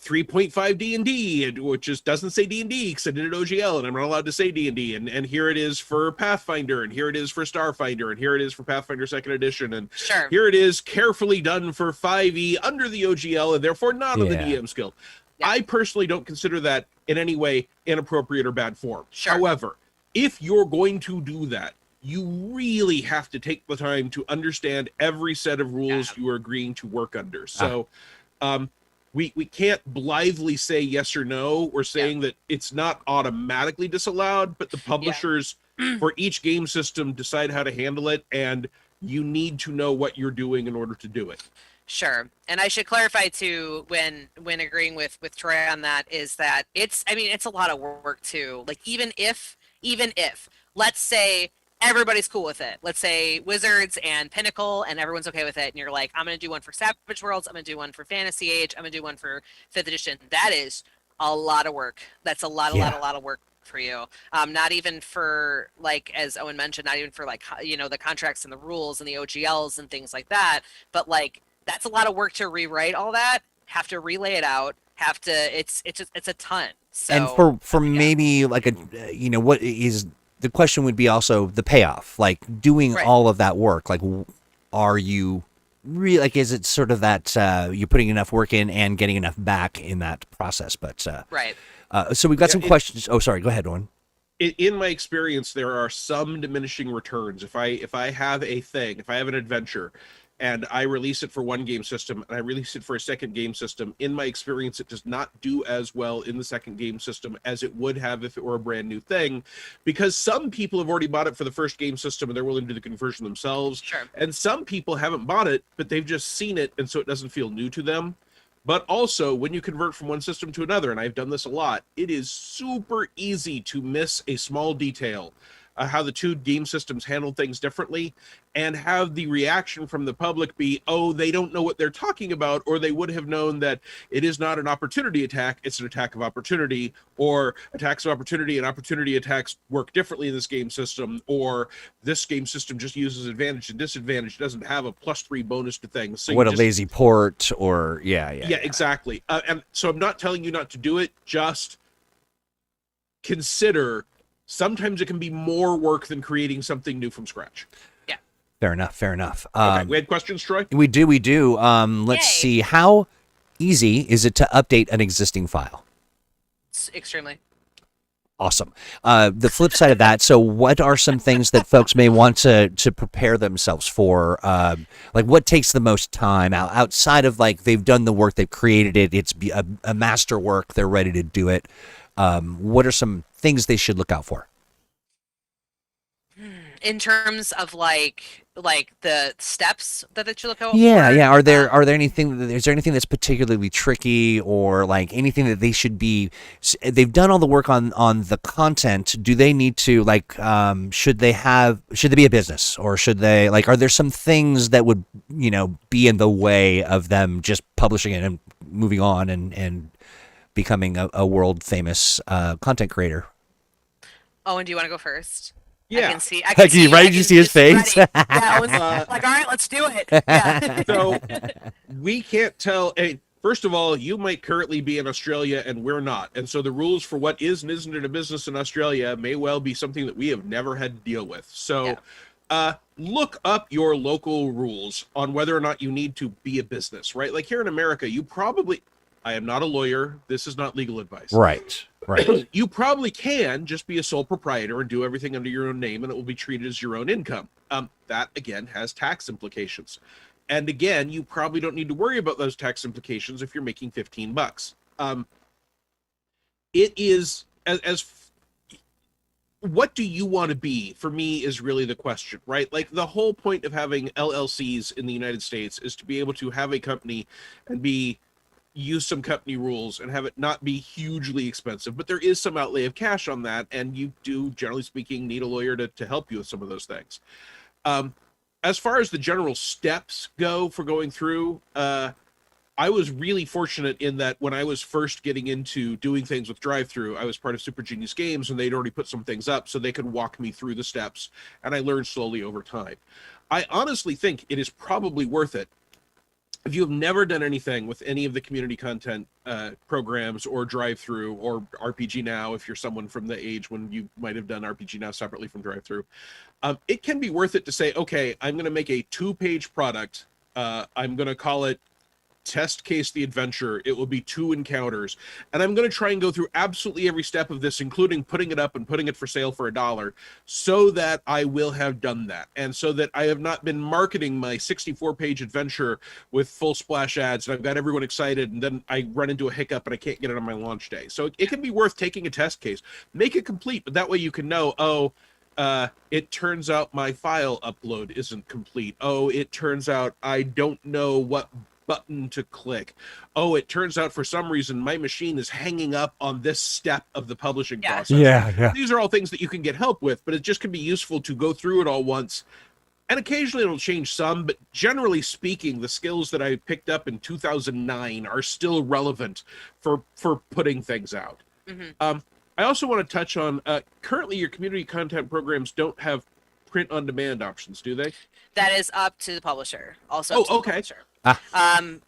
3.5 D&D, which just doesn't say D&D because I did it OGL and I'm not allowed to say D&D. And here it is for Pathfinder, and here it is for Starfinder, and here it is for Pathfinder 2nd Edition, and here it is carefully done for 5e under the OGL and therefore not on the DM's Guild. I personally don't consider that in any way inappropriate or bad form. However, if you're going to do that, you really have to take the time to understand every set of rules you are agreeing to work under. So we can't blithely say yes or no. We're saying that it's not automatically disallowed, but the publishers for each game system decide how to handle it, and you need to know what you're doing in order to do it. Sure. And I should clarify too, when agreeing with Troy on that, is that it's a lot of work too. Like even if let's say everybody's cool with it. Let's say Wizards and Pinnacle and everyone's okay with it. And you're like, I'm going to do one for Savage Worlds. I'm going to do one for Fantasy Age. I'm going to do one for 5th edition. That is a lot of work. That's a lot of work for you. Not even for, like, as Owen mentioned, not even for like, the contracts and the rules and the OGLs and things like that. But like, that's a lot of work to rewrite all that, have to relay it out, it's a ton. So, and for maybe like what is, the question would be also the payoff, like doing all of that work. Like, are you really, like, is it sort of that you're putting enough work in and getting enough back in that process? But so we've got some questions. Oh, sorry. Go ahead, Owen. In my experience, there are some diminishing returns. If I have a thing, if I have an adventure, and I release it for one game system, and I release it for a second game system, in my experience, it does not do as well in the second game system as it would have if it were a brand new thing, because some people have already bought it for the first game system and they're willing to do the conversion themselves. Sure. And some people haven't bought it, but they've just seen it, and so it doesn't feel new to them. But also, when you convert from one system to another, and I've done this a lot, it is super easy to miss a small detail, how the two game systems handle things differently, and have the reaction from the public be, oh, they don't know what they're talking about, or they would have known that it is not an opportunity attack, it's an attack of opportunity, or attacks of opportunity and opportunity attacks work differently in this game system, or this game system just uses advantage and disadvantage, doesn't have a +3 bonus to things. So what a lazy port, or yeah, exactly. And so I'm not telling you not to do it, just consider sometimes it can be more work than creating something new from scratch. Yeah. Fair enough. Okay, we had questions, Troy? We do. Let's see. How easy is it to update an existing file? It's extremely. Awesome. The flip side of that, so what are some things that folks may want to prepare themselves for? Like, what takes the most time outside of, like, they've done the work, they've created it, it's a masterwork, they're ready to do it. What are some things they should look out for? In terms of like the steps that you look out Yeah, for. yeah. Are there anything? Is there anything that's particularly tricky, or like anything that they should be? They've done all the work on the content. Do they need to like? Should they be a business, or should they like? Are there some things that would be in the way of them just publishing it and moving on and becoming a world famous content creator? Owen, do you want to go first? Yeah. I can see. I Can can see. you- right? I Did you can see his just face? ready. Yeah, Owen's like, all right, let's do it. Yeah. So we can't tell. Hey, first of all, you might currently be in Australia and we're not. And so the rules for what is and isn't a business in Australia may well be something that we have never had to deal with. So look up your local rules on whether or not you need to be a business, right? Like here in America, you probably, I am not a lawyer. This is not legal advice. Right. Right. You probably can just be a sole proprietor and do everything under your own name, and it will be treated as your own income. That, again, has tax implications. And again, you probably don't need to worry about those tax implications if you're making $15. It is, what do you want to be, for me, is really the question, right? Like the whole point of having LLCs in the United States is to be able to have a company and use some company rules and have it not be hugely expensive, but there is some outlay of cash on that, and you do, generally speaking, need a lawyer to help you with some of those things. As far as the general steps go for going through, I was really fortunate in that when I was first getting into doing things with drive-through, I was part of Super Genius Games, and they'd already put some things up so they could walk me through the steps, and I learned slowly over time. I honestly think it is probably worth it. If you have never done anything with any of the community content programs or drive-through or RPG Now, if you're someone from the age when you might have done RPG Now separately from drive-through, it can be worth it to say, okay, I'm going to make a 2-page product. I'm going to call it Test Case the Adventure. It will be 2 encounters, and I'm going to try and go through absolutely every step of this, including putting it up and putting it for sale for $1, so that I will have done that, and so that I have not been marketing my 64-page adventure with full splash ads, and I've got everyone excited, and then I run into a hiccup and I can't get it on my launch day. So it can be worth taking a test case, make it complete, but that way you can know, it turns out my file upload isn't complete. Oh, it turns out I don't know what button to click. Oh, it turns out for some reason my machine is hanging up on this step of the publishing process. Yeah. These are all things that you can get help with, but it just can be useful to go through it all once. And occasionally it'll change some, but generally speaking, the skills that I picked up in 2009 are still relevant for putting things out. Mm-hmm. I also want to touch on, currently your community content programs don't have print on demand options, do they? That is up to the publisher. Also, oh, okay.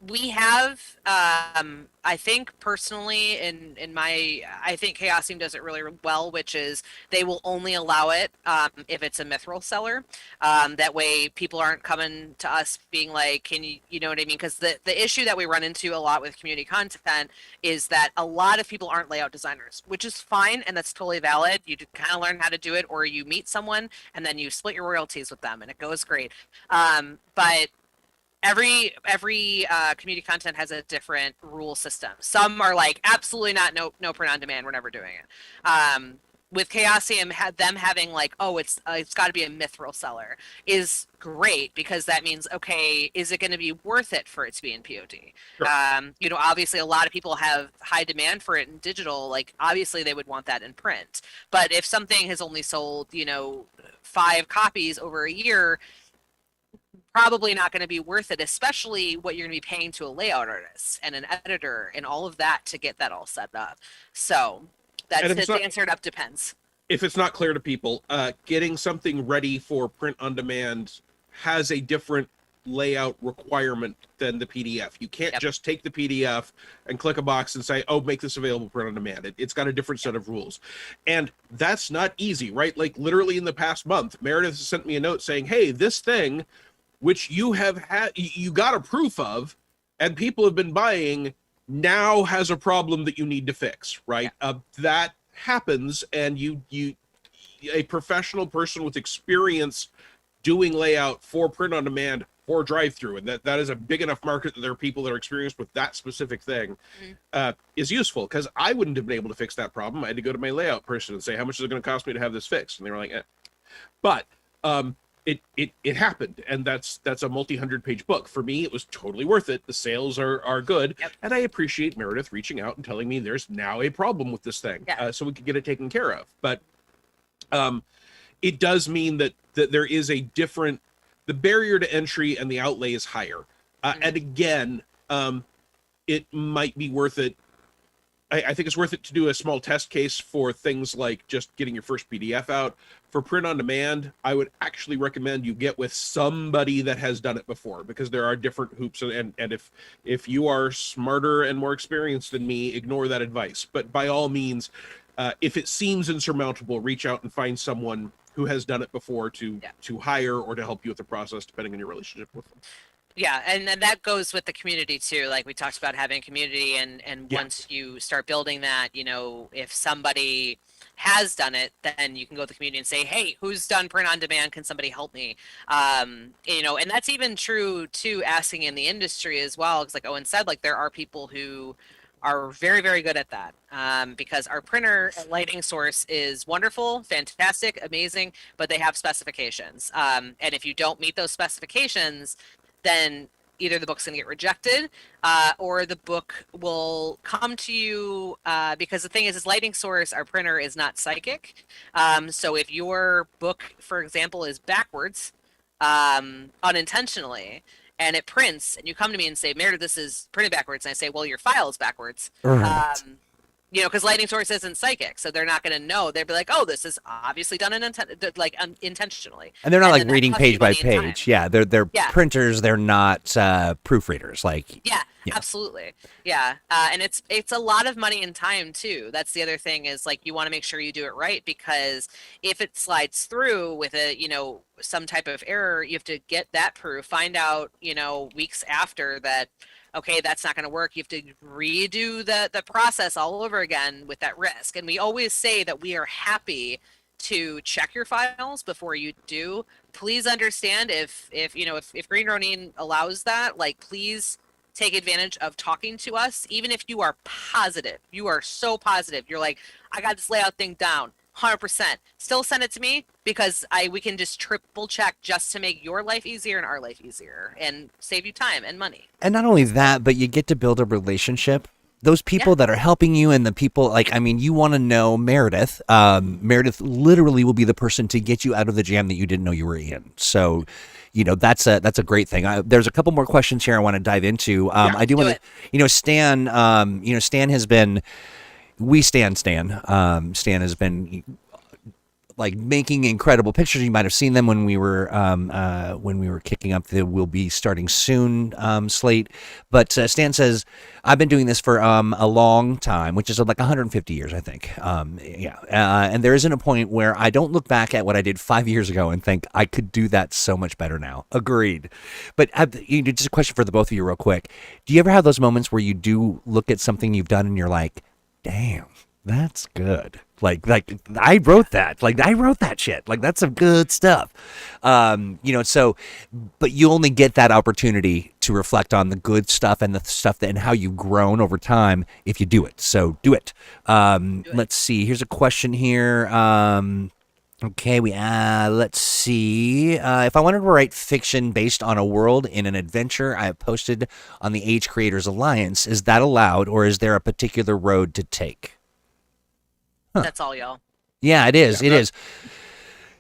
We have, I think personally, I think Chaos Team does it really well, which is they will only allow it if it's a mithril seller. That way, people aren't coming to us being like, "Can you know what I mean?" Because the issue that we run into a lot with community content is that a lot of people aren't layout designers, which is fine and that's totally valid. You kind of learn how to do it, or you meet someone and then you split your royalties with them, and it goes great. But every community content has a different rule system. Some are like absolutely not, no print on demand, we're never doing it. With Chaosium, them having like, oh, it's got to be a mithril seller is great, because that means, okay, is it going to be worth it for it to be in POD? Sure. Obviously a lot of people have high demand for it in digital. Like obviously they would want that in print. But if something has only sold, 5 copies over a year, probably not going to be worth it, especially what you're going to be paying to a layout artist and an editor and all of that to get that all set up. So that's the answer. It up depends. If it's not clear to people, getting something ready for print on demand has a different layout requirement than the PDF. You can't just take the PDF and click a box and say, oh, make this available print on demand. It's got a different set of rules. And that's not easy, right? Like literally in the past month, Meredith sent me a note saying, hey, this thing which you got a proof of and people have been buying now has a problem that you need to fix, right? That happens, and a professional person with experience doing layout for print on demand for drive-through, and that is a big enough market that there are people that are experienced with that specific thing, is useful, because I wouldn't have been able to fix that problem. I had to go to my layout person and say, how much is it going to cost me to have this fixed? And they were like, eh. But It happened, and that's a multi-100-page book. For me, it was totally worth it. The sales are good, Yep. and I appreciate Meredith reaching out and telling me there's now a problem with this thing, so we could get it taken care of. But it does mean that there is a different, the barrier to entry and the outlay is higher, and again, it might be worth it. I think it's worth it to do a small test case for things like just getting your first PDF out. For print on demand, I would actually recommend you get with somebody that has done it before, because there are different hoops, and if you are smarter and more experienced than me, ignore that advice. But by all means, if it seems insurmountable, reach out and find someone who has done it before to hire or to help you with the process, depending on your relationship with them. Yeah, and that goes with the community too. Like we talked about having a community, and once you start building that, if somebody has done it, then you can go to the community and say, hey, who's done print on demand? Can somebody help me? And that's even true to asking in the industry as well. Because like Owen said, like there are people who are very, very good at that, because our printer lighting source is wonderful, fantastic, amazing, but they have specifications. And if you don't meet those specifications, then either the book's going to get rejected, or the book will come to you, because the thing is lighting source, our printer is not psychic. So if your book, for example, is backwards, unintentionally, and it prints, and you come to me and say, Meredith, this is printed backwards, and I say, well, your file is backwards. Right. Because lighting source isn't psychic, so they're not going to know. They'd be like, "Oh, this is obviously done intentionally." And they're not like then that reading costs you page by money and time. page. Yeah, they're printers. They're not proofreaders. Like Yeah, absolutely. Yeah, and it's a lot of money and time too. That's the other thing, is like you want to make sure you do it right, because if it slides through with a some type of error, you have to get that proof. Find out weeks after that. Okay, that's not going to work. You have to redo the process all over again with that risk. And we always say that we are happy to check your files before you do. Please understand if Green Ronin allows that, like please take advantage of talking to us, even if you are positive. You are so positive. You're like, I got this layout thing down. 100%. Still send it to me, because we can just triple check just to make your life easier and our life easier and save you time and money. And not only that, but you get to build a relationship. Those people that are helping you, and the people you want to know Meredith. Meredith literally will be the person to get you out of the jam that you didn't know you were in. So, that's a great thing. There's a couple more questions here I want to dive into. I do want to, Stan. Stan has been. Stan has been like making incredible pictures. You might have seen them when we were kicking up the "We'll Be Starting Soon" slate. But Stan says, "I've been doing this for a long time," which is like 150 years, I think. And there isn't a point where I don't look back at what I did 5 years ago and think I could do that so much better now. Agreed. But just a question for the both of you, real quick: do you ever have those moments where you do look at something you've done and you're like, damn, that's good. Like I wrote that. Like I wrote that shit. Like that's some good stuff. So, but you only get that opportunity to reflect on the good stuff and the stuff and how you've grown over time if you do it. So do it. Let's see. Here's a question here. Okay, let's see. If I wanted to write fiction based on a world in an adventure I have posted on the Age Creators Alliance, is that allowed, or is there a particular road to take? Huh. That's all, y'all. Yeah, it is. It is.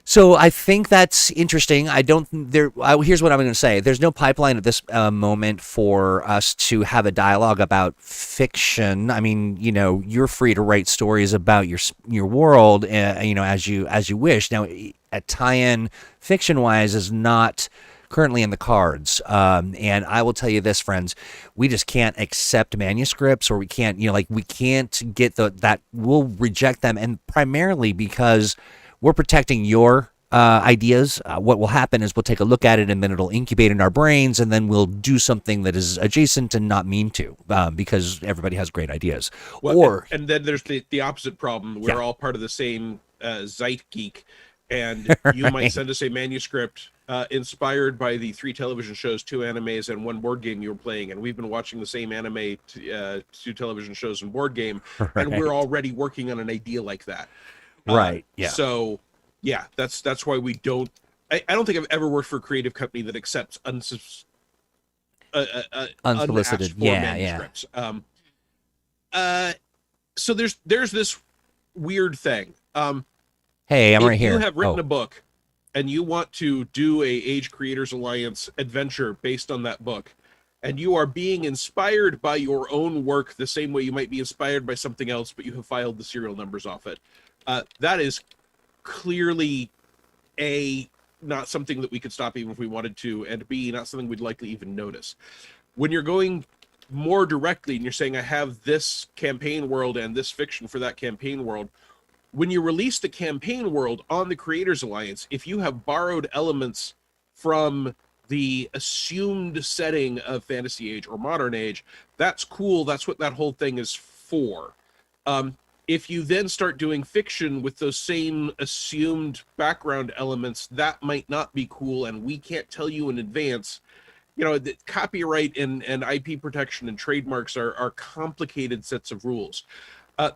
So I think that's interesting. Here's what I'm going to say. There's no pipeline at this moment for us to have a dialogue about fiction. I mean, you're free to write stories about your world, as you wish. Now, a tie-in fiction-wise is not currently in the cards. And I will tell you this, friends, we just can't accept manuscripts, or we can't, we can't get that. We'll reject them, and primarily because we're protecting your ideas. What will happen is we'll take a look at it, and then it'll incubate in our brains, and then we'll do something that is adjacent and not mean to, because everybody has great ideas. Well, and then there's the opposite problem. We're all part of the same Zeit geek, and you might send us a manuscript inspired by the 3 television shows, 2 animes, and 1 board game you were playing, and we've been watching the same anime, 2 television shows and board game, and we're already working on an idea like that. Right. Yeah. So, yeah, that's why we don't I don't think I've ever worked for a creative company that accepts Unsolicited. unasked for Yeah, manuscripts. So there's this weird thing. Hey, I'm if right here. you have written a book and you want to do a Age Creators Alliance adventure based on that book, and you are being inspired by your own work the same way you might be inspired by something else, but you have filed the serial numbers off it, that is clearly not something that we could stop even if we wanted to, and B, not something we'd likely even notice. When you're going more directly and you're saying, I have this campaign world and this fiction for that campaign world, when you release the campaign world on the Creators Alliance, if you have borrowed elements from the assumed setting of Fantasy Age or Modern Age, that's cool. That's what that whole thing is for. If you then start doing fiction with those same assumed background elements, that might not be cool, and we can't tell you in advance. The copyright and IP protection and trademarks are complicated sets of rules.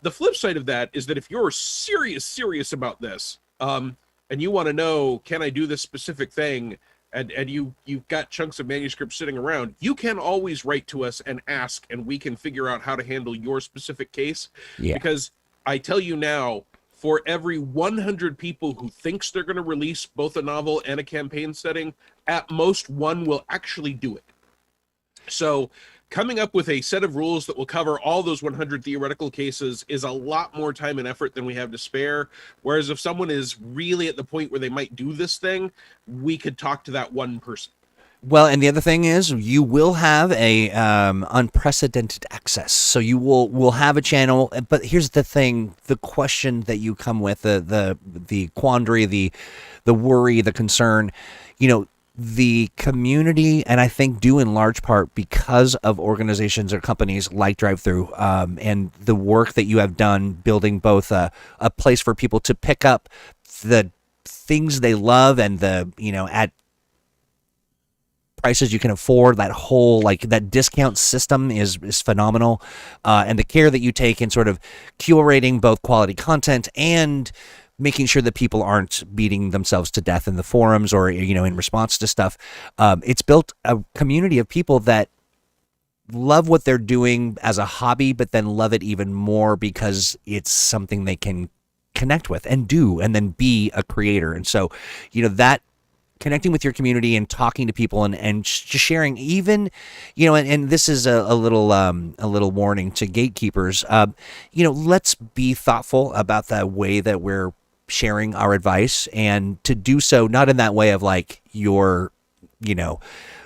The flip side of that is that if you're serious about this, and you want to know, can I do this specific thing, and you've got chunks of manuscripts sitting around, you can always write to us and ask, and we can figure out how to handle your specific case. Yeah. Because I tell you now, for every 100 people who thinks they're going to release both a novel and a campaign setting, at most one will actually do it. So coming up with a set of rules that will cover all those 100 theoretical cases is a lot more time and effort than we have to spare. Whereas if someone is really at the point where they might do this thing, we could talk to that one person. Well, and the other thing is, you will have a unprecedented access. So you will have a channel. But here's the thing: the question that you come with, the quandary, the worry, the concern. The community, and I think due in large part because of organizations or companies like DriveThru, and the work that you have done building both a place for people to pick up the things they love and at prices you can afford. That whole that discount system is phenomenal, and the care that you take in sort of curating both quality content and making sure that people aren't beating themselves to death in the forums or in response to stuff. It's built a community of people that love what they're doing as a hobby, but then love it even more because it's something they can connect with and do, and then be a creator. And so, that connecting with your community and talking to people and just sharing, even, and this is a little warning to gatekeepers. Let's be thoughtful about the way that we're sharing our advice, and to do so not in that way of you're,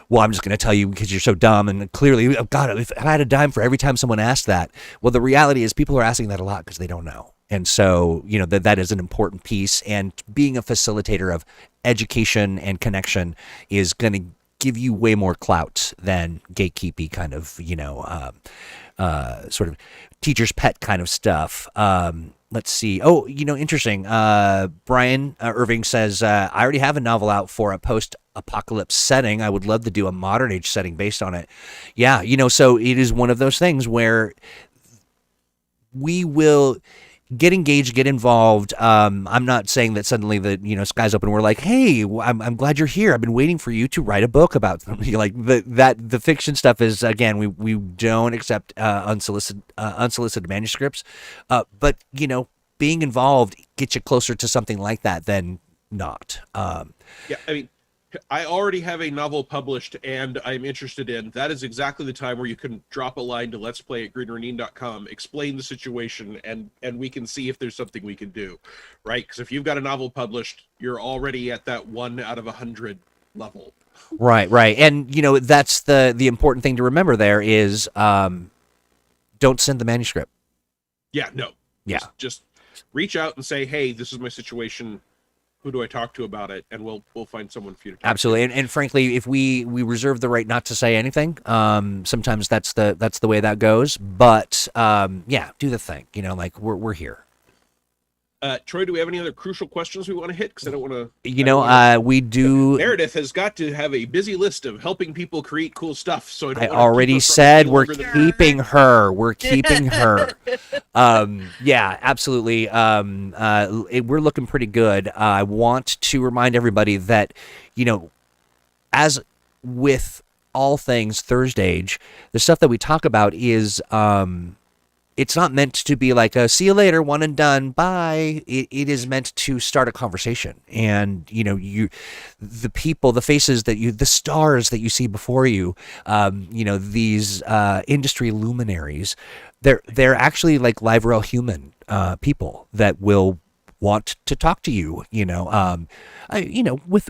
well, I'm just going to tell you because you're so dumb. And clearly, God, if I had a dime for every time someone asked that. Well, the reality is people are asking that a lot because they don't know. And so, that is an important piece. And being a facilitator of education and connection is going to give you way more clout than gatekeepy kind of, sort of teacher's pet kind of stuff. Let's see. Oh, interesting. Brian Irving says, I already have a novel out for a post-apocalypse setting. I would love to do a modern age setting based on it. Yeah, so it is one of those things where we will get engaged, get involved. I'm not saying that suddenly the sky's open. We're like, hey, I'm glad you're here. I've been waiting for you to write a book about something. The fiction stuff is, again, we don't accept unsolicited manuscripts. But being involved gets you closer to something like that than not. Yeah, I mean, I already have a novel published and I'm interested in. That is exactly the time where you can drop a line to let's play at greenranine.com, explain the situation, and we can see if there's something we can do, right? Because if you've got a novel published, you're already at that 1 out of 100 level. Right. And, that's the important thing to remember there is don't send the manuscript. Yeah, no. Yeah. Just reach out and say, hey, this is my situation. Who do I talk to about it? And we'll find someone for you to talk Absolutely. to. And frankly, if we reserve the right not to say anything, sometimes that's the way that goes. But yeah, do the thing. We're here. Troy, do we have any other crucial questions we want to hit? Because I don't want to. We do. Meredith has got to have a busy list of helping people create cool stuff. So I already said we're keeping her. We're keeping her. Yeah, absolutely. We're looking pretty good. I want to remind everybody that, as with all things ThursdAGE, the stuff that we talk about is it's not meant to be like a see you later, one and done, bye. It is meant to start a conversation. And, the people, the faces the stars that you see before you, these industry luminaries, they're actually like live, real human people that will want to talk to you,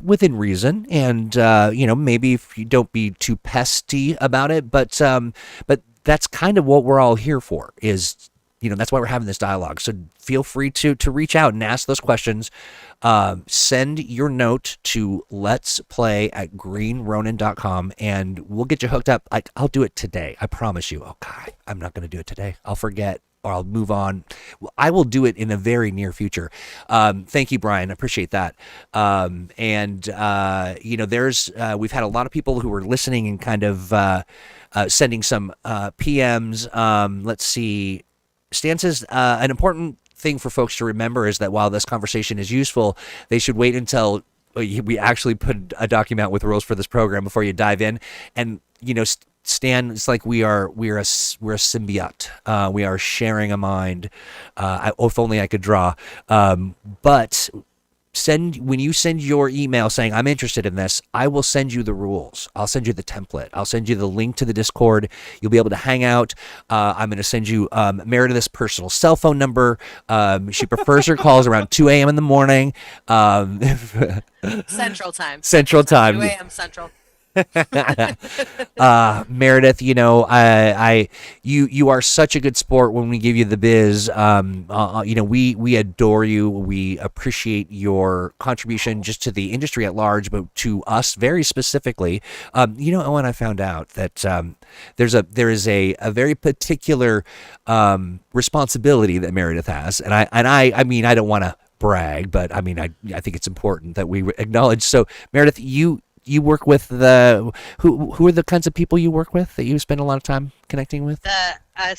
within reason, and maybe if you don't be too pesty about it, but that's kind of what we're all here for. Is that's why we're having this dialogue. So feel free to reach out and ask those questions. Send your note to letsplay@greenronin.com and we'll get you hooked up. I'll do it today. I promise you. Oh God, I'm not going to do it today. I'll forget. Or I'll move on. I will do it in the very near future. Thank you, Brian. I appreciate that. There's we've had a lot of people who are listening and kind of sending some PMs. Let's see. Stan says an important thing for folks to remember is that while this conversation is useful, they should wait until we actually put a document with rules for this program before you dive in. And Stan, it's like we're a symbiote. We are sharing a mind. If only I could draw. But when you send your email saying I'm interested in this, I will send you the rules. I'll send you the template. I'll send you the link to the Discord. You'll be able to hang out. I'm going to send you Meredith's personal cell phone number. She prefers her calls around 2 a.m. in the morning. Central time. 2 a.m. Central. Meredith, you are such a good sport when we give you the biz. We adore you. We appreciate your contribution just to the industry at large, but to us very specifically. Owen, I found out that there is a very particular responsibility that Meredith has, and I mean I don't want to brag, but I mean I think it's important that we acknowledge. So Meredith, you work with who are the kinds of people you work with that you spend a lot of time connecting with? My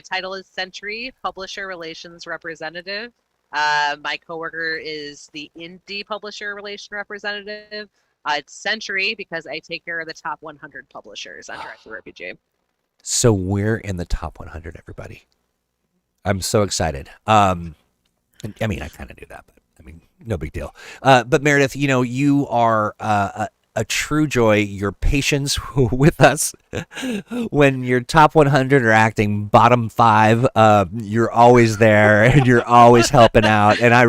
title is Century Publisher Relations Representative. My coworker is the Indie Publisher Relation Representative. It's Century because I take care of the top 100 publishers under DTRPG. So we're in the top 100, everybody. I'm so excited. I mean, I kind of knew that, but no big deal. But Meredith, you are a true joy. Your patience with us when your top 100 are acting bottom 5, you're always there and you're always helping out. And I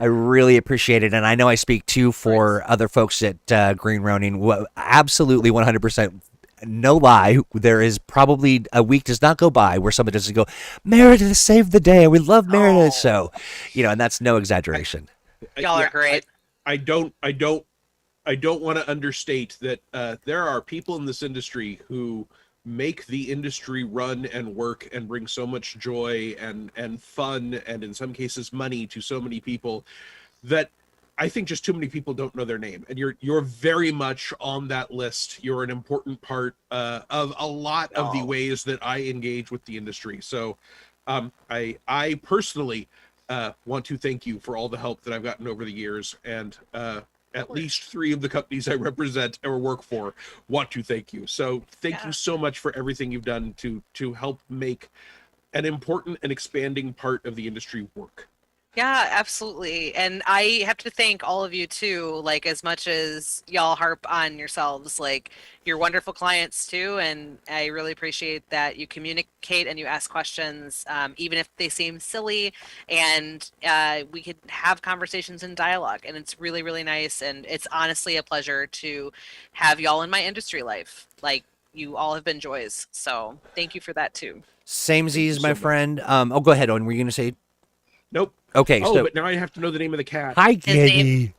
really appreciate it. And I know I speak too for other folks at Green Ronin. Absolutely 100%. No lie, there is probably a week does not go by where somebody doesn't go, Meredith saved the day. We love Meredith. So, and that's no exaggeration. Y'all are great. I don't want to understate that there are people in this industry who make the industry run and work and bring so much joy and fun and in some cases money to so many people that I think just too many people don't know their name, and you're very much on that list. You're an important part of a lot of the ways that I engage with the industry. So I personally want to thank you for all the help that I've gotten over the years, and at least 3 of the companies I represent or work for want to thank you. So thank you so much for everything you've done to help make an important and expanding part of the industry work. Yeah, absolutely. And I have to thank all of you too, like as much as y'all harp on yourselves, like you're wonderful clients too. And I really appreciate that you communicate and you ask questions, even if they seem silly, and we could have conversations and dialogue. And it's really, really nice. And it's honestly a pleasure to have y'all in my industry life. Like you all have been joys. So thank you for that too. Samesies, my friend. Go ahead, Owen. Were you going to say? Nope. Okay. But now I have to know the name of the cat. Hi, kitty.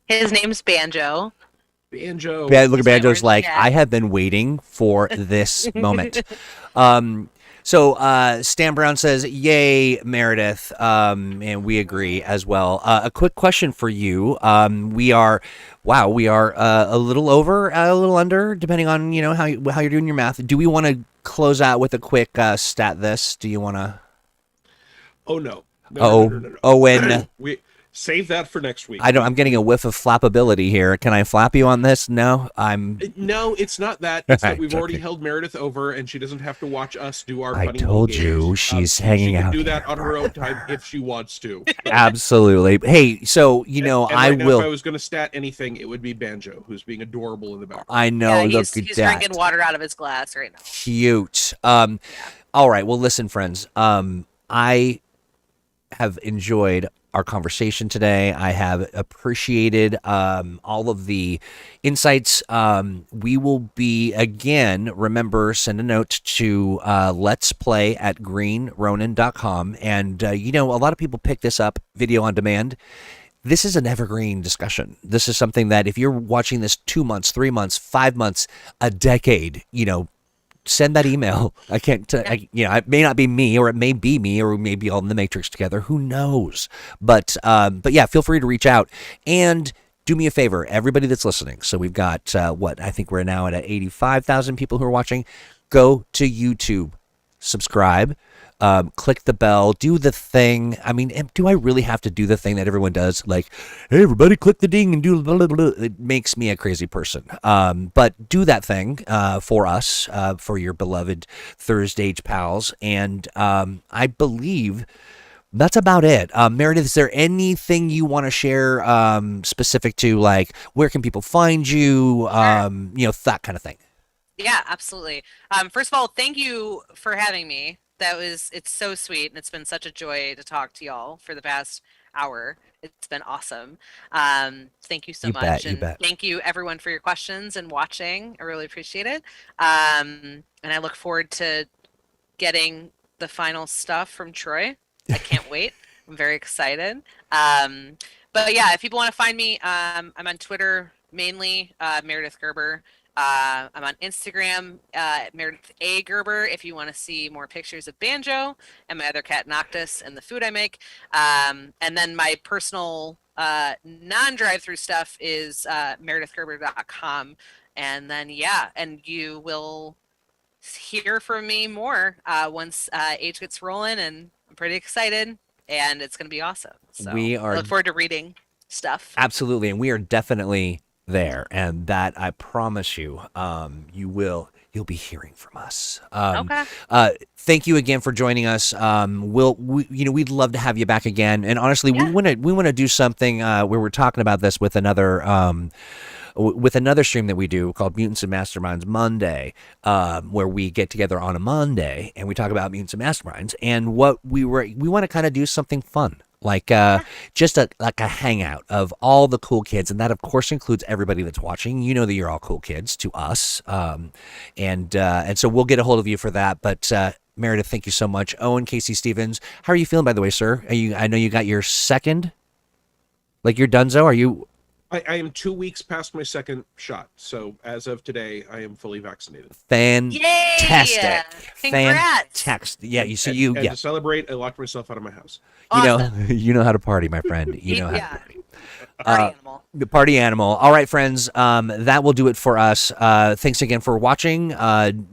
His name's Banjo. Look at Banjo's like, I have been waiting for this moment. So Stan Brown says, "Yay, Meredith," and we agree as well. A quick question for you: we are a little over, a little under, depending on how you're doing your math. Do we want to close out with a quick stat? This? Do you want to? Oh no. No. Owen. We save that for next week. I'm getting a whiff of flappability here. Can I flap you on this? No, No, it's not that. It's that we've already held Meredith over, and she doesn't have to watch us do our. I funny told games. you she's hanging out. She can do that on her own time if she wants to. Absolutely. Hey, so And I right now, will. if I was going to stat anything, it would be Banjo, who's being adorable in the background. I know. Yeah, Look he's at that. drinking water out of his glass right now. Cute. All right. Well, listen, friends. I have enjoyed our conversation today. I have appreciated all of the insights. We will be, again, remember, send a note to let's play at greenronin.com. And, a lot of people pick this up video on demand. This is an evergreen discussion. This is something that if you're watching this 2 months, 3 months, 5 months, a decade, send that email. I can't, it may not be me, or it may be me, or we may be all in the Matrix together. Who knows? But yeah, feel free to reach out and do me a favor, everybody that's listening. So we've got I think we're now at 85,000 people who are watching. Go to YouTube, subscribe. Click the bell, do the thing. I mean, do I really have to do the thing that everyone does? Like, hey, everybody, click the ding and do blah, blah, blah. It makes me a crazy person. But do that thing for us, for your beloved ThursdAGE pals. And I believe that's about it. Meredith, is there anything you want to share specific to, like, where can people find you, that kind of thing? Yeah, absolutely. First of all, thank you for having me. It's so sweet, and it's been such a joy to talk to y'all for the past hour. It's been awesome. Thank you so much. You bet. Thank you everyone for your questions and watching. I really appreciate it. And I look forward to getting the final stuff from Troy. I can't wait. I'm very excited. But yeah, if people want to find me, I'm on Twitter mainly, Meredith Gerber. I'm on Instagram, Meredith A. Gerber, if you want to see more pictures of Banjo and my other cat Noctis and the food I make. And then my personal non-drive-through stuff is meredithgerber.com. And then, and you will hear from me more once Age gets rolling, and I'm pretty excited, and it's going to be awesome. So I look forward to reading stuff. Absolutely, and we are definitely there, and that I promise you, you'll be hearing from us. Okay. Thank you again for joining us. We'd love to have you back again. And honestly, we want to do something where we're talking about this with another stream that we do called Mutants and Masterminds Monday, where we get together on a Monday and we talk about mutants and masterminds. And what we want to kind of do something fun. Like just a hangout of all the cool kids, and that of course includes everybody that's watching. You know that you're all cool kids to us, and so we'll get a hold of you for that. But Meredith, thank you so much. Owen KC Stephens, how are you feeling, by the way, sir? I know you got your second, like you're donezo. Are you? I am 2 weeks past my second shot, so as of today, I am fully vaccinated. Fantastic! Yay! Congrats! Fantastic! Yeah, you see, and to celebrate, I locked myself out of my house. Awesome. You know how to party, my friend. You know how to party. Party animal. The party animal. All right, friends. That will do it for us. Thanks again for watching.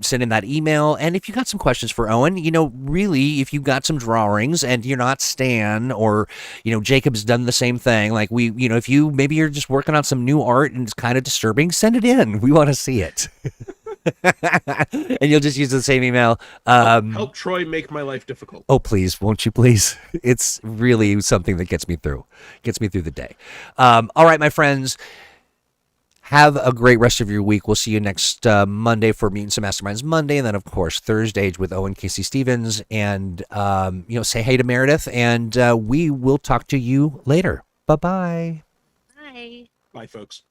Send in that email. And if you got some questions for Owen, really, if you got some drawings and you're not Stan or, Jacob's done the same thing. Like if you're just working on some new art and it's kind of disturbing, send it in. We want to see it. And you'll just use the same email. Help Troy make my life difficult. Oh, please, won't you please? It's really something that gets me through the day. All right, my friends, have a great rest of your week. We'll see you next Monday for Mutants and Masterminds Monday, and then of course ThursdAGE with Owen KC Stephens. And say hey to Meredith, and we will talk to you later. Bye-bye. Bye. Bye, folks.